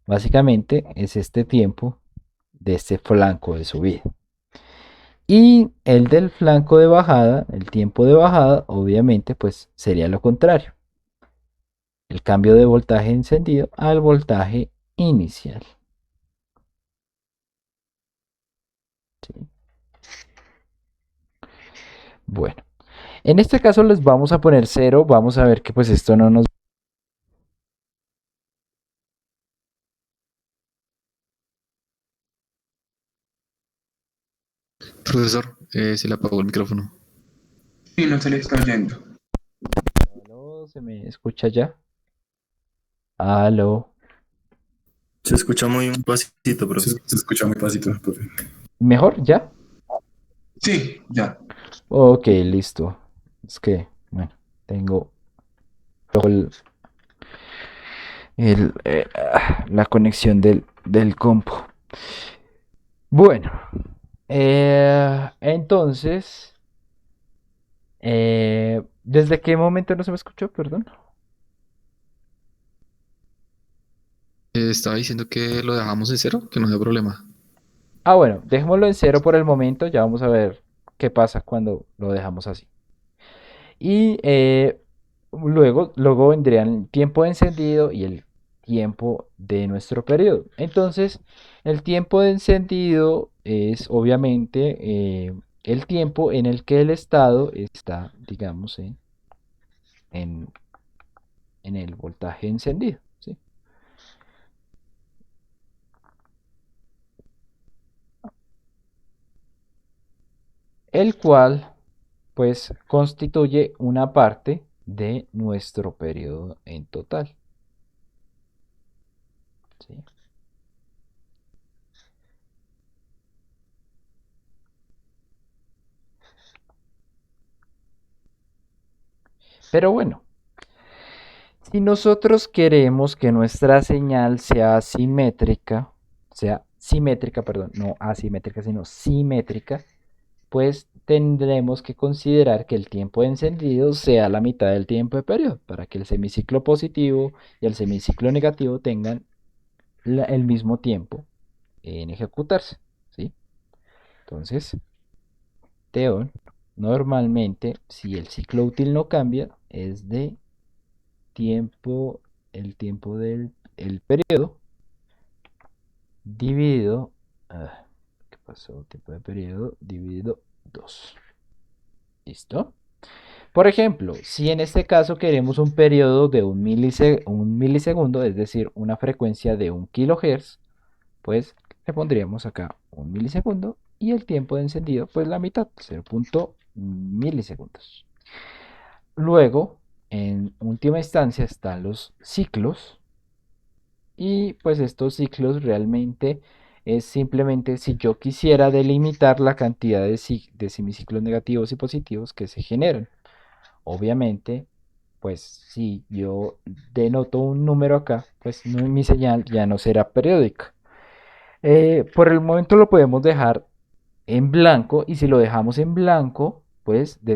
Básicamente es este tiempo de este flanco de subida. Y el del flanco de bajada, el tiempo de bajada, obviamente, pues sería lo contrario. El cambio de voltaje encendido al voltaje inicial. ¿Sí? Bueno, en este caso les vamos a poner 0. Vamos a ver que pues esto no nos... Profesor, se le apagó el micrófono. Sí, no se le está oyendo. ¿Aló? ¿Se me escucha ya? ¿Aló? Se escucha muy un pasito, profe. Se escucha muy pasito, profe. ¿Mejor ya? Sí, ya. Ok, listo. Es que, bueno, tengo el, la conexión del compu. Bueno, entonces, ¿desde qué momento no se me escuchó? Perdón. Estaba diciendo que lo dejamos en cero, que no hay problema. Ah, bueno, dejémoslo en cero por el momento. Ya vamos a ver qué pasa cuando lo dejamos así. Y luego vendrían el tiempo de encendido y el tiempo de nuestro periodo. Entonces, el tiempo de encendido es obviamente el tiempo en el que el estado está, digamos, en, en el voltaje encendido, ¿sí? El cual, pues, constituye una parte de nuestro periodo en total, ¿sí? Pero bueno, si nosotros queremos que nuestra señal sea simétrica, perdón, no asimétrica, sino simétrica, pues tendremos que considerar que el tiempo de encendido sea la mitad del tiempo de periodo, para que el semiciclo positivo y el semiciclo negativo tengan el mismo tiempo en ejecutarse, ¿sí? Entonces, Teon, normalmente, si el ciclo útil no cambia, es de tiempo, el tiempo del el periodo dividido, ¿qué pasó? Tiempo de periodo dividido 2. ¿Listo? Por ejemplo, si en este caso queremos un periodo de un milisegundo, es decir, una frecuencia de 1 kHz, pues le pondríamos acá 1 milisegundo y el tiempo de encendido, pues la mitad, 0.milisegundos. Luego, en última instancia, están los ciclos. Y pues estos ciclos realmente es simplemente si yo quisiera delimitar la cantidad de semiciclos negativos y positivos que se generan. Obviamente, pues si yo denoto un número acá, pues mi señal ya no será periódica. Por el momento lo podemos dejar en blanco y si lo dejamos en blanco, pues de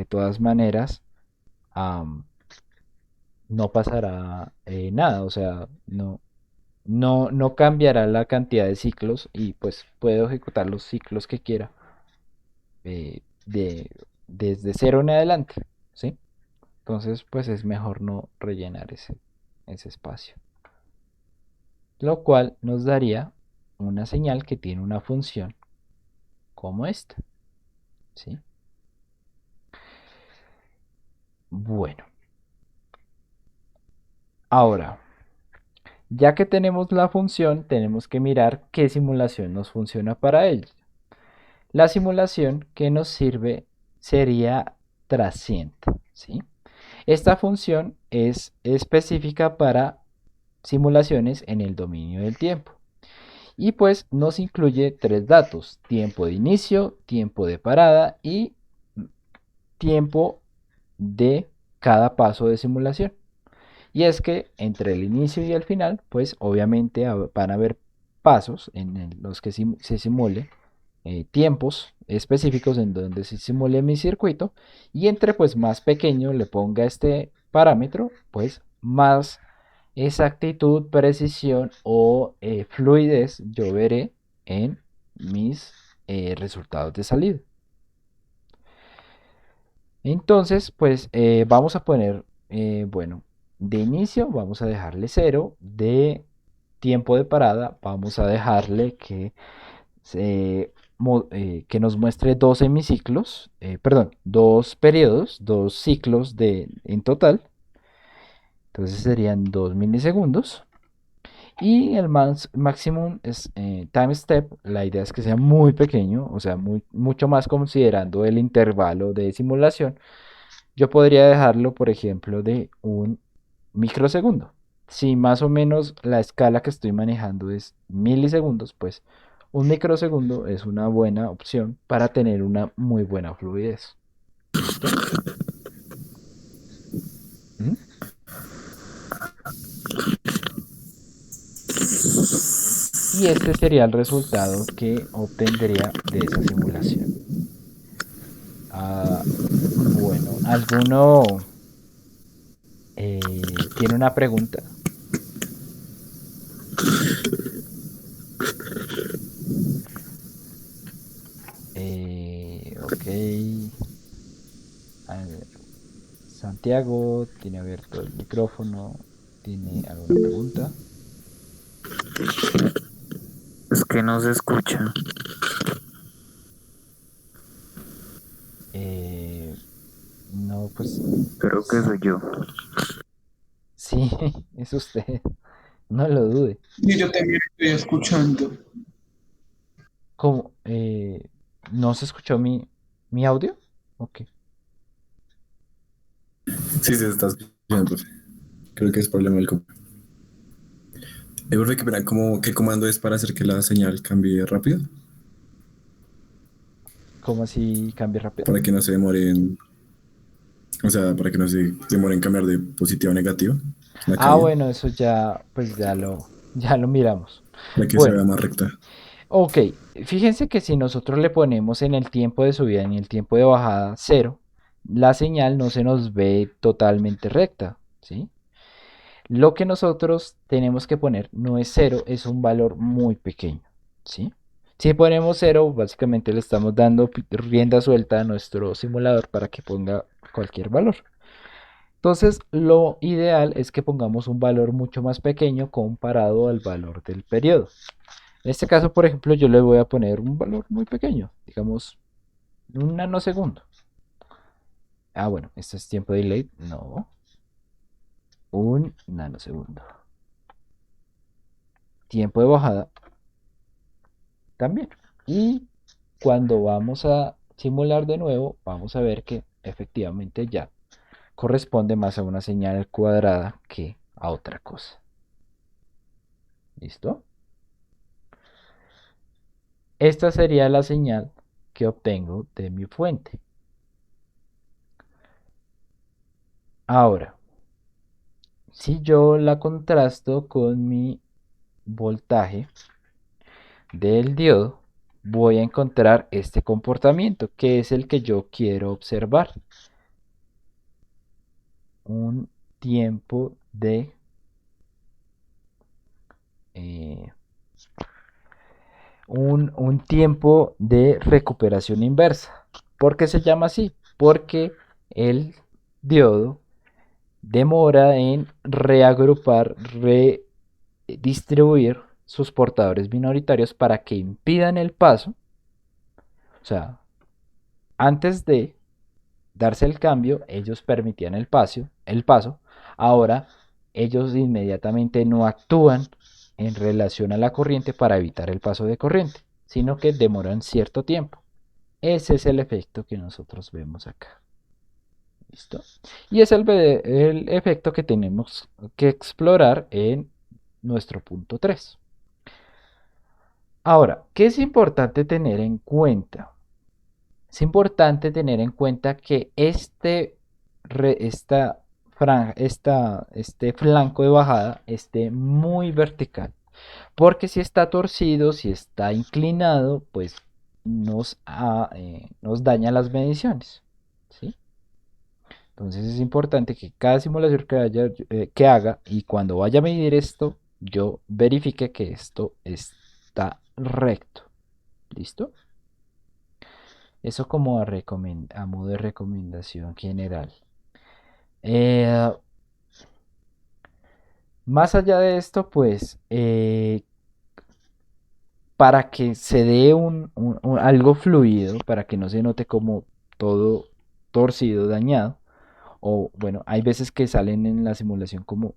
todas maneras no pasará nada, o sea, no cambiará la cantidad de ciclos y pues puedo ejecutar los ciclos que quiera desde cero en adelante, ¿sí? Entonces, pues es mejor no rellenar ese espacio. Lo cual nos daría una señal que tiene una función como esta, ¿sí? Bueno, ahora, ya que tenemos la función, tenemos que mirar qué simulación nos funciona para ello. La simulación que nos sirve sería Transient, ¿sí? Esta función es específica para simulaciones en el dominio del tiempo. Y pues nos incluye tres datos: tiempo de inicio, tiempo de parada y tiempo de cada paso de simulación. Y es que entre el inicio y el final, pues obviamente van a haber pasos en los que se simule tiempos específicos en donde se simule mi circuito, y entre pues más pequeño le ponga este parámetro, pues más exactitud, precisión o fluidez yo veré en mis resultados de salida. Entonces, pues vamos a poner, bueno, de inicio vamos a dejarle 0, de tiempo de parada vamos a dejarle que nos muestre dos hemiciclos, perdón, dos periodos, dos ciclos en total. Entonces serían 2 milisegundos. Y el maximum es, time step, la idea es que sea muy pequeño, o sea, mucho más considerando el intervalo de simulación. Yo podría dejarlo, por ejemplo, de un microsegundo. Si más o menos la escala que estoy manejando es milisegundos, pues un microsegundo es una buena opción para tener una muy buena fluidez. ¿Listo? ¿Mm? Y este sería el resultado que obtendría de esa simulación. Bueno, ¿alguno tiene una pregunta? Ok. A ver, Santiago tiene abierto el micrófono. ¿Tiene alguna pregunta? Es que no se escucha. Eh, no, pues Creo que soy yo. sí, es usted. No lo dude. Y yo también estoy escuchando. ¿Cómo? ¿No se escuchó mi audio? Ok. Sí, se está escuchando, profe. Creo que es problema del compu. Profe, ¿qué comando es para hacer que la señal cambie rápido? ¿Cómo así cambia rápido? Para que no se demore o sea, para que no se demore en cambiar de positivo a negativo la caída, Bueno, eso ya, pues ya lo miramos. para que se Bueno, vea más recta. ok. Fíjense que si nosotros le ponemos en el tiempo de subida y en el tiempo de bajada cero, la señal no se nos ve totalmente recta, ¿sí? Lo que nosotros tenemos que poner no es cero, es un valor muy pequeño, ¿sí? Si ponemos cero, básicamente le estamos dando rienda suelta a nuestro simulador para que ponga cualquier valor. Entonces, lo ideal es que pongamos un valor mucho más pequeño comparado al valor del periodo. En este caso, por ejemplo, yo le voy a poner un valor muy pequeño, digamos un nanosegundo. Bueno, esto es tiempo delay, no, un nanosegundo. Tiempo de bajada también. Y cuando vamos a simular de nuevo, vamos a ver que efectivamente ya corresponde más a una señal cuadrada que a otra cosa. ¿Listo? Esta sería la señal que obtengo de mi fuente. Ahora, si yo la contrasto con mi voltaje del diodo, voy a encontrar este comportamiento, que es el que yo quiero observar. Un tiempo de eh, un tiempo de recuperación inversa. ¿Por qué se llama así? Porque el diodo demora en reagrupar, redistribuir sus portadores minoritarios para que impidan el paso. O sea, antes de darse el cambio, ellos permitían el paso. Ahora, ellos inmediatamente no actúan en relación a la corriente para evitar el paso de corriente, sino que demoran cierto tiempo. Ese es el efecto que nosotros vemos acá. ¿Listo? Y es el efecto que tenemos que explorar en nuestro punto 3. Ahora, ¿qué es importante tener en cuenta? Es importante tener en cuenta que este flanco de bajada esté muy vertical. Porque si está torcido, si está inclinado, pues nos daña las mediciones. ¿Sí? Entonces es importante que cada simulación que haga y cuando vaya a medir esto, yo verifique que esto está recto. ¿Listo? Eso como a modo de recomendación general. Eh, Más allá de esto, pues, para que se dé algo fluido, para que no se note como todo torcido, dañado, o bueno, hay veces que salen en la simulación como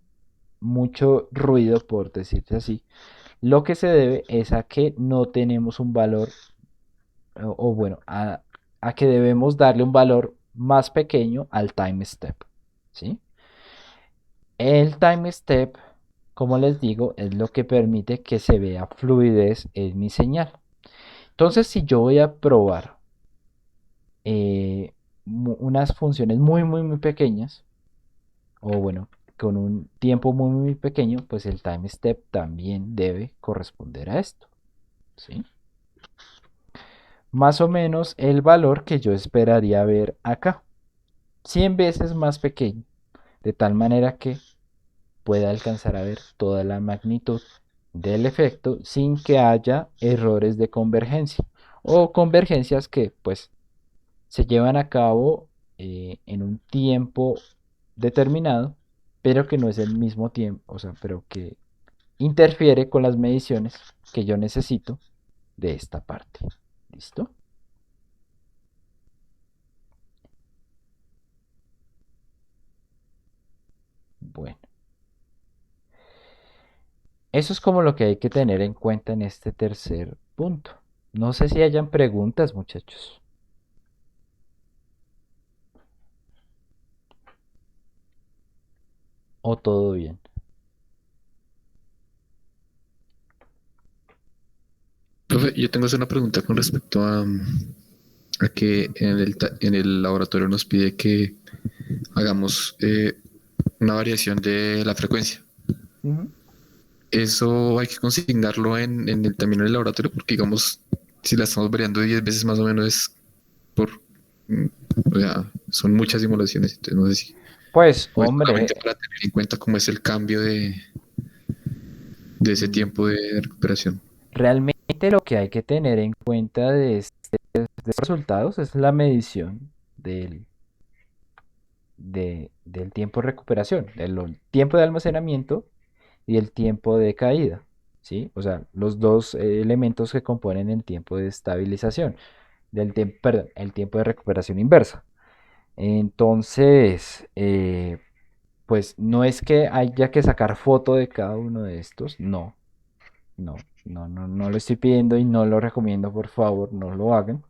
mucho ruido, por decirse así, lo que se debe es a que no tenemos un valor, o bueno, a que debemos darle un valor más pequeño al time step, ¿sí? El time step, como les digo, es lo que permite que se vea fluidez en mi señal. Entonces, si yo voy a probar unas funciones muy pequeñas, o bueno, con un tiempo muy pequeño, pues el time step también debe corresponder a esto, ¿sí? Más o menos el valor que yo esperaría ver acá, 100 veces más pequeño, de tal manera que pueda alcanzar a ver toda la magnitud del efecto sin que haya errores de convergencia o convergencias que pues se llevan a cabo en un tiempo determinado, pero que no es el mismo tiempo, o sea, pero que interfiere con las mediciones que yo necesito de esta parte. ¿Listo? Bueno, eso es como lo que hay que tener en cuenta en este tercer punto. No sé si hayan preguntas, muchachos. ¿O todo bien? Profe, yo tengo una pregunta con respecto a que en el laboratorio nos pide que hagamos una variación de la frecuencia. Ujú. Eso hay que consignarlo en el, también en el laboratorio, porque digamos, si la estamos variando 10 veces más o menos es por, mm, o sea, son muchas simulaciones, entonces no sé si, Pues, o es hombre, solamente para tener en cuenta cómo es el cambio de ese tiempo de recuperación. realmente lo que hay que tener en cuenta de estos resultados es la medición del tiempo de recuperación, del tiempo de almacenamiento y el tiempo de caída, ¿sí? O sea, los dos elementos que componen el tiempo de estabilización, perdón, el tiempo de recuperación inversa. Entonces, pues no es que haya que sacar foto de cada uno de estos, no, no lo estoy pidiendo y no lo recomiendo, por favor, no lo hagan.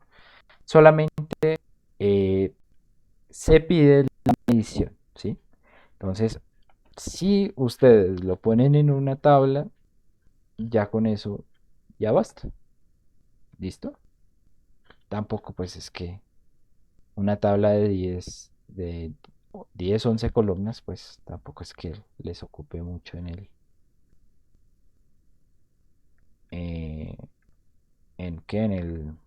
Solamente eh, se pide la medición, ¿sí? Entonces, si ustedes lo ponen en una tabla, ya con eso ya basta. ¿Listo? Tampoco pues es que una tabla de 10 11 columnas, pues tampoco es que les ocupe mucho eh, en qué, en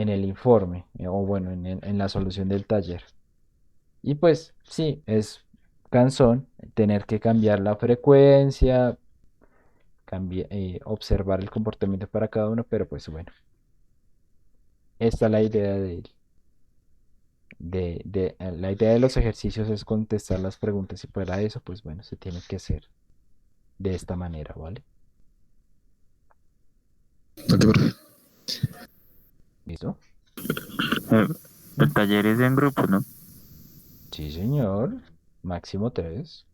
el informe, o bueno, en la solución del taller. Y pues sí, es cansón tener que cambiar la frecuencia, observar el comportamiento para cada uno, pero pues bueno, esta es la idea la idea de los ejercicios es contestar las preguntas y para eso, pues bueno, se tiene que hacer de esta manera, ¿vale? Ok, profe. ¿Listo? Eh, el taller es en grupo, ¿no? Sí, señor. Máximo 3.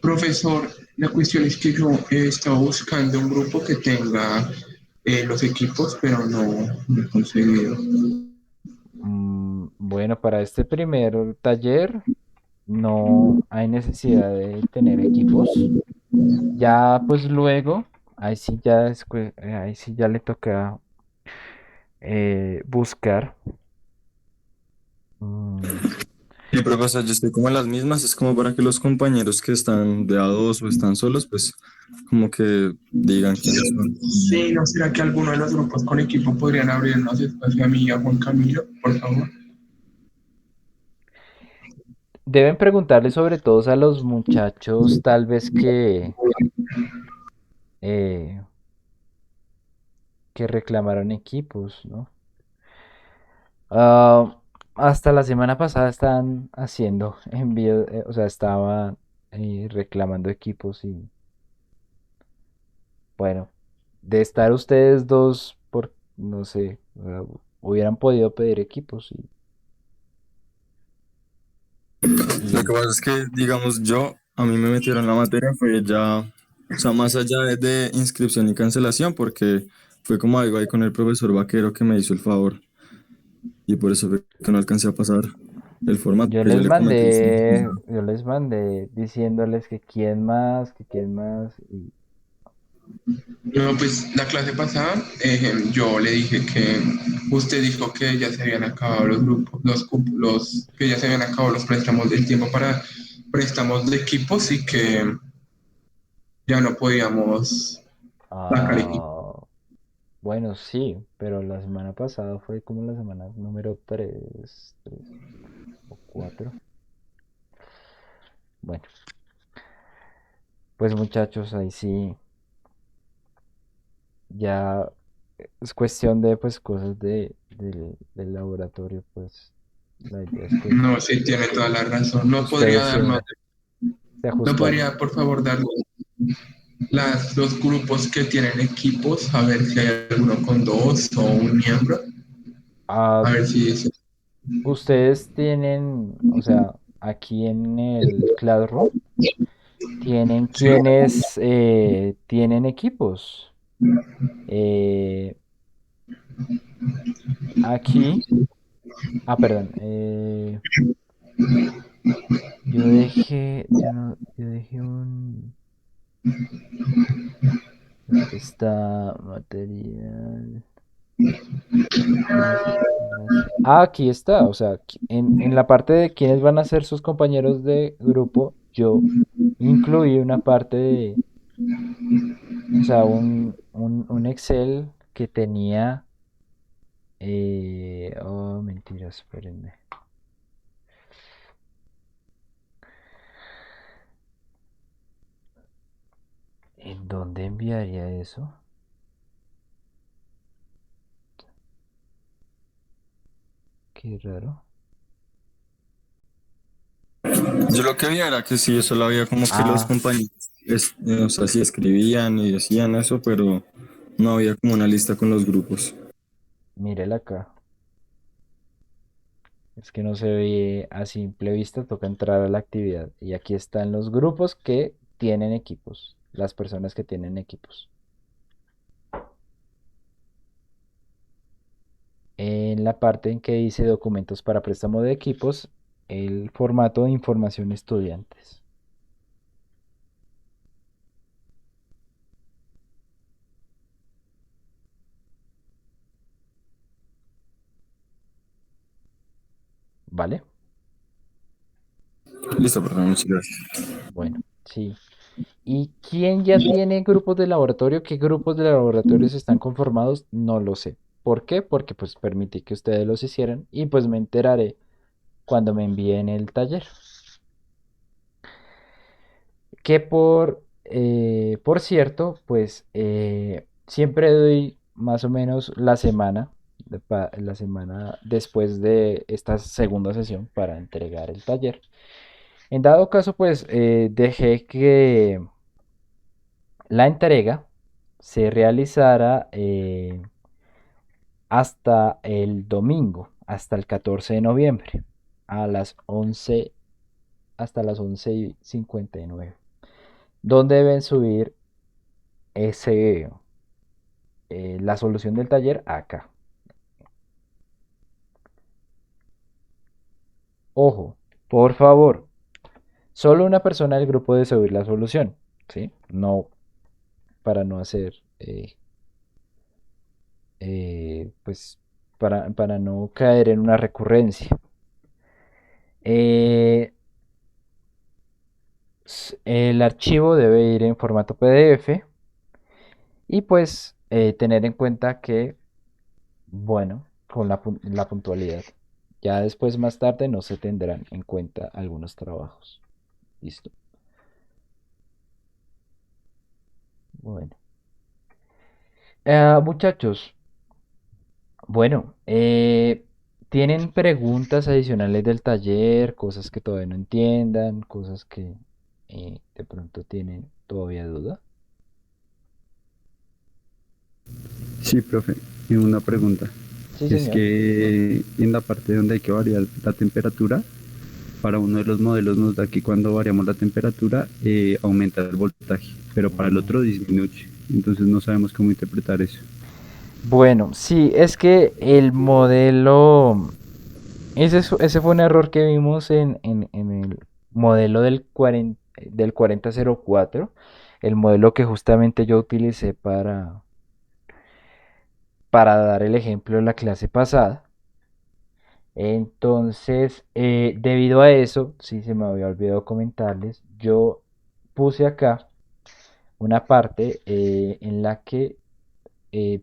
Profesor, la cuestión es que yo he estado buscando un grupo que tenga los equipos, pero no he conseguido. Bueno, para este primer taller no hay necesidad de tener equipos. Ya pues luego, ahí sí ya le toca buscar. mm, Sí, pero o sea, yo estoy como en las mismas, es como para que los compañeros que están de a dos o están solos, pues como que digan quiénes son. Sí, ¿no será que alguno de los grupos con equipo podrían abrirnos espacio a mí y a Juan Camilo, por favor? Deben preguntarle sobre todo a los muchachos, tal vez eh, que reclamaron equipos, ¿no? Ah, hasta la semana pasada estaban haciendo envío, o sea, estaban reclamando equipos y bueno, de estar ustedes dos, no sé, hubieran podido pedir equipos y Lo que pasa es que, digamos, a mí me metieron la materia, fue ya, o sea, más allá de inscripción y cancelación, porque fue como algo ahí con el profesor Vaquero que me hizo el favor, y por eso fue que no alcancé a pasar el formato, Yo pues yo les le comenté. mandé, yo les mandé diciéndoles que quién más, y No, pues la clase pasada yo le dije que usted dijo que ya se habían acabado los grupos, que ya se habían acabado los préstamos del tiempo para préstamos de equipos y que ya no podíamos sacar equipos. ah, bueno, sí, pero la semana pasada fue como la semana número 3 o 4. Bueno, pues muchachos, ahí sí, ya es cuestión de pues cosas del laboratorio, pues la idea es que No, sí, tiene toda la razón. No podría ustedes darnos, se no ajustaran. podría, por favor, darnos los grupos que tienen equipos, a ver si hay alguno con dos o un miembro, Ah, a ver si. ustedes tienen, o sea, aquí en el Classroom, tienen Sí. quienes tienen equipos. Eh, aquí, perdón, yo dejé, yo no, yo dejé un, ¿dónde está material? Aquí está, o sea, en la parte de quiénes van a ser sus compañeros de grupo, yo incluí una parte de, o sea, un Excel que tenía, oh, mentiras, espérenme. ¿En dónde enviaría eso? Qué raro. Yo lo que vi era que sí, yo solo había como que los Ah, compañeros, o sea, sí escribían y decían eso, pero no había como una lista con los grupos. mírela acá. Es que no se ve a simple vista, toca entrar a la actividad. Y aquí están los grupos que tienen equipos, las personas que tienen equipos. En la parte en que dice documentos para préstamo de equipos, el formato de información estudiantes. ¿Vale? Listo, perdón, muchas gracias. Bueno, sí. ¿Y quién ya tiene grupos de laboratorio? ¿Qué grupos de laboratorios están conformados? No lo sé. ¿Por qué? Porque pues permití que ustedes los hicieran y pues me enteraré cuando me envíen el taller. Que por cierto, pues siempre doy más o menos la semana, la semana después de esta segunda sesión para entregar el taller. En dado caso, pues dejé que la entrega se realizara hasta el domingo, hasta el 14 de noviembre, a las 11, hasta las 11:59, donde deben subir ese, la solución del taller acá. Ojo, por favor, solo una persona del grupo debe subir la solución, ¿sí? No, para no hacer, pues, para no caer en una recurrencia. Eh, el archivo debe ir en formato PDF y pues tener en cuenta que, bueno, con la puntualidad. Ya después más tarde no se tendrán en cuenta algunos trabajos. Listo. Bueno. Muchachos, bueno, ¿tienen preguntas adicionales del taller? Cosas que todavía no entiendan, cosas que de pronto tienen todavía duda. Sí, profe, y una pregunta. Sí, Es señor. que en la parte donde hay que variar la temperatura, para uno de los modelos nos da que cuando variamos la temperatura aumenta el voltaje, pero para el otro disminuye. Entonces no sabemos cómo interpretar eso. Bueno, sí, es que el modelo, ese fue un error que vimos en el modelo del 4004, el modelo que justamente yo utilicé para dar el ejemplo en la clase pasada. Entonces, debido a eso, sí se me había olvidado comentarles, yo puse acá una parte en la que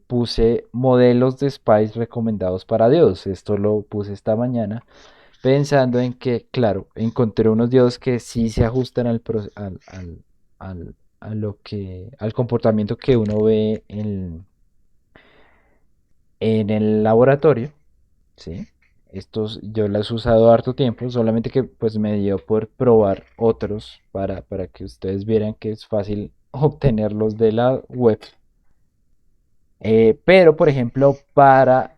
puse modelos de Spice recomendados para diodos. Esto lo puse esta mañana pensando en que, claro, encontré unos diodos que sí se ajustan al comportamiento que uno ve en el laboratorio, ¿sí? Estos yo los he usado harto tiempo, solamente que pues me dio por probar otros para que ustedes vieran que es fácil obtenerlos de la web. Pero, por ejemplo, para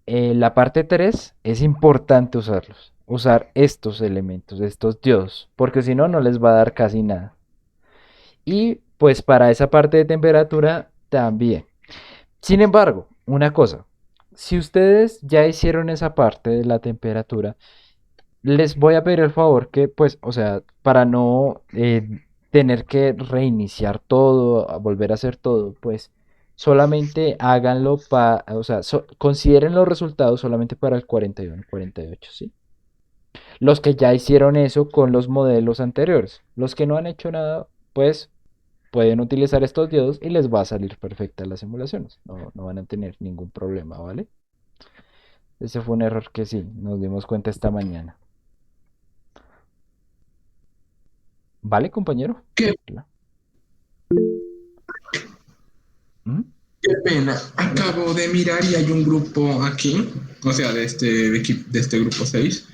la parte 3 es importante usarlos, usar estos elementos, estos diodos, porque si no, no les va a dar casi nada. Y pues para esa parte de temperatura también. Sin embargo, una cosa, si ustedes ya hicieron esa parte de la temperatura, les voy a pedir el favor que, pues, o sea, para no tener que reiniciar todo, a volver a hacer todo, pues, solamente háganlo para, o sea, consideren los resultados solamente para el 41 y 48, ¿sí? Los que ya hicieron eso con los modelos anteriores. Los que no han hecho nada, pues, pueden utilizar estos diodos y les va a salir perfectas las simulaciones. No van a tener ningún problema, ¿vale? Ese fue un error que sí, nos dimos cuenta esta mañana. ¿Vale, compañero? Qué, ¿Mm? qué pena. Acabo de mirar y hay un grupo aquí, o sea, de este grupo 6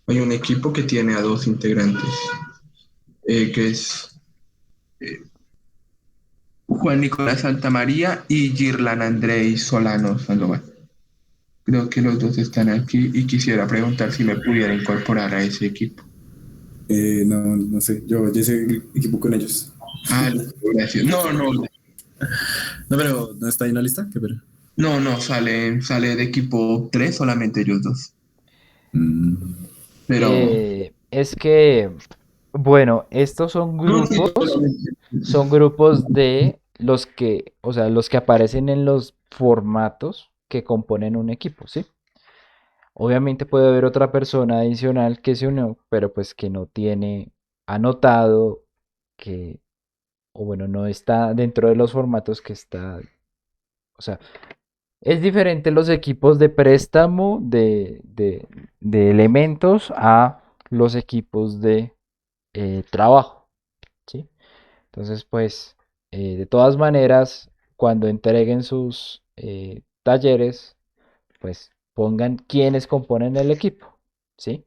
hay un equipo que tiene a dos integrantes, que es Juan Nicolás Santamaría y Girlan Andrei Solano Sandoval. Creo que los dos están aquí y quisiera preguntar si me pudiera incorporar a ese equipo. No sé, yo hice equipo con ellos. Ah, gracias. No, pero ¿no está ahí en la lista? ¿Qué pena? No, sale de equipo 3 solamente ellos dos. Mm. Pero, Es que, bueno, estos no, sí, son grupos de los que, o sea, los que aparecen en los formatos que componen un equipo, ¿sí? Obviamente puede haber otra persona adicional que se unió, pero pues que no tiene anotado que, o bueno, no está dentro de los formatos que está, o sea, es diferente los equipos de préstamo de elementos a los equipos de trabajo, ¿sí? Entonces, pues, de todas maneras, cuando entreguen sus talleres, pues pongan quiénes componen el equipo, ¿sí?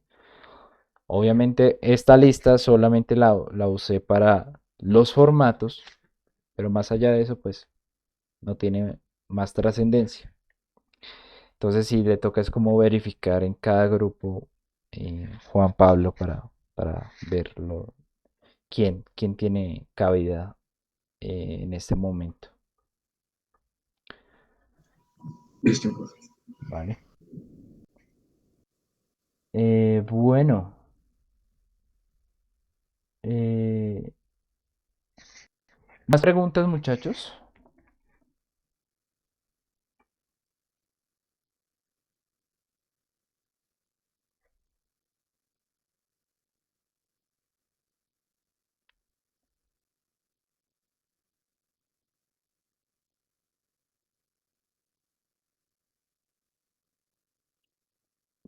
Obviamente esta lista solamente la usé para los formatos, pero más allá de eso, pues no tiene más trascendencia. Entonces sí, le toca es como verificar en cada grupo Juan Pablo para verlo, quién tiene cabida en este momento. listo. ¿Vale? Bueno, eh, ¿más preguntas, muchachos?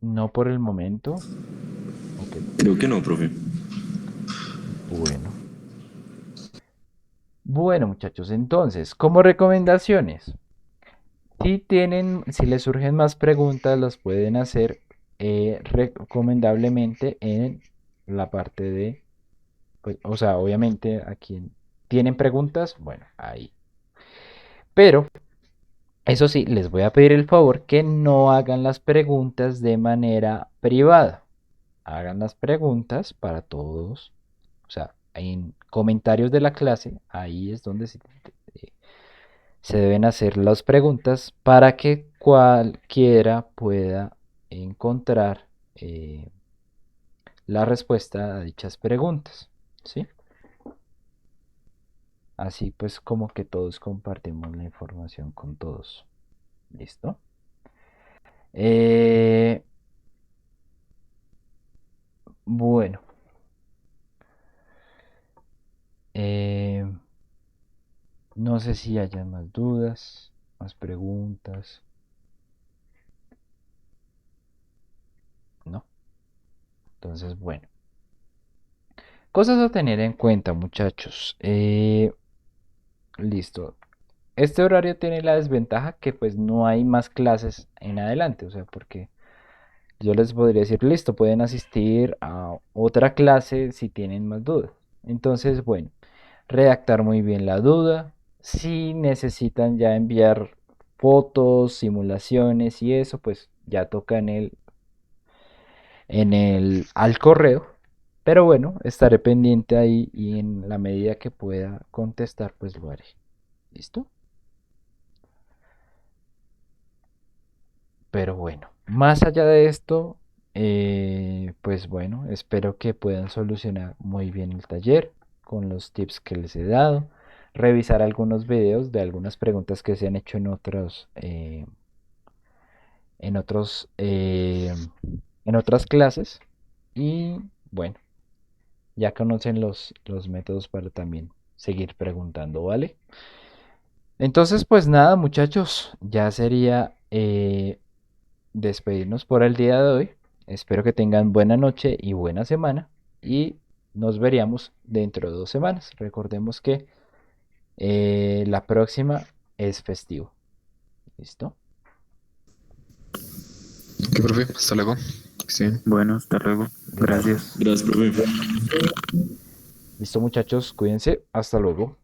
No por el momento. Ok, Creo que no, profe. bueno. Bueno, muchachos, entonces, como recomendaciones, si les surgen más preguntas, las pueden hacer recomendablemente en la parte de, pues, o sea, obviamente a quien tienen preguntas, bueno, ahí. Pero, eso sí, les voy a pedir el favor que no hagan las preguntas de manera privada, hagan las preguntas para todos. O sea, en comentarios de la clase, ahí es donde se deben hacer las preguntas para que cualquiera pueda encontrar la respuesta a dichas preguntas, ¿sí? Así pues como que todos compartimos la información con todos. ¿Listo? Eh, bueno. Eh, no sé si haya más dudas, más preguntas. No. Entonces, bueno. Cosas a tener en cuenta, muchachos. Listo. Este horario tiene la desventaja que pues no hay más clases en adelante. O sea, porque yo les podría decir, listo, pueden asistir a otra clase si tienen más dudas. Entonces, bueno, redactar muy bien la duda. Si necesitan ya enviar fotos, simulaciones y eso, pues ya toca al correo. Pero bueno, estaré pendiente ahí y en la medida que pueda contestar, pues lo haré. ¿Listo? Pero bueno, más allá de esto, pues bueno, espero que puedan solucionar muy bien el taller con los tips que les he dado, revisar algunos videos de algunas preguntas que se han hecho en otros, en otras clases y bueno, ya conocen los métodos para también seguir preguntando, ¿vale? Entonces, pues nada, muchachos, ya sería despedirnos por el día de hoy. Espero que tengan buena noche y buena semana y nos veríamos dentro de 2 semanas. Recordemos que la próxima es festivo. ¿Listo? ¿Qué, profe? Hasta luego. Sí. Bueno, hasta luego. Gracias. Gracias, profe. Listo, muchachos, cuídense. Hasta luego.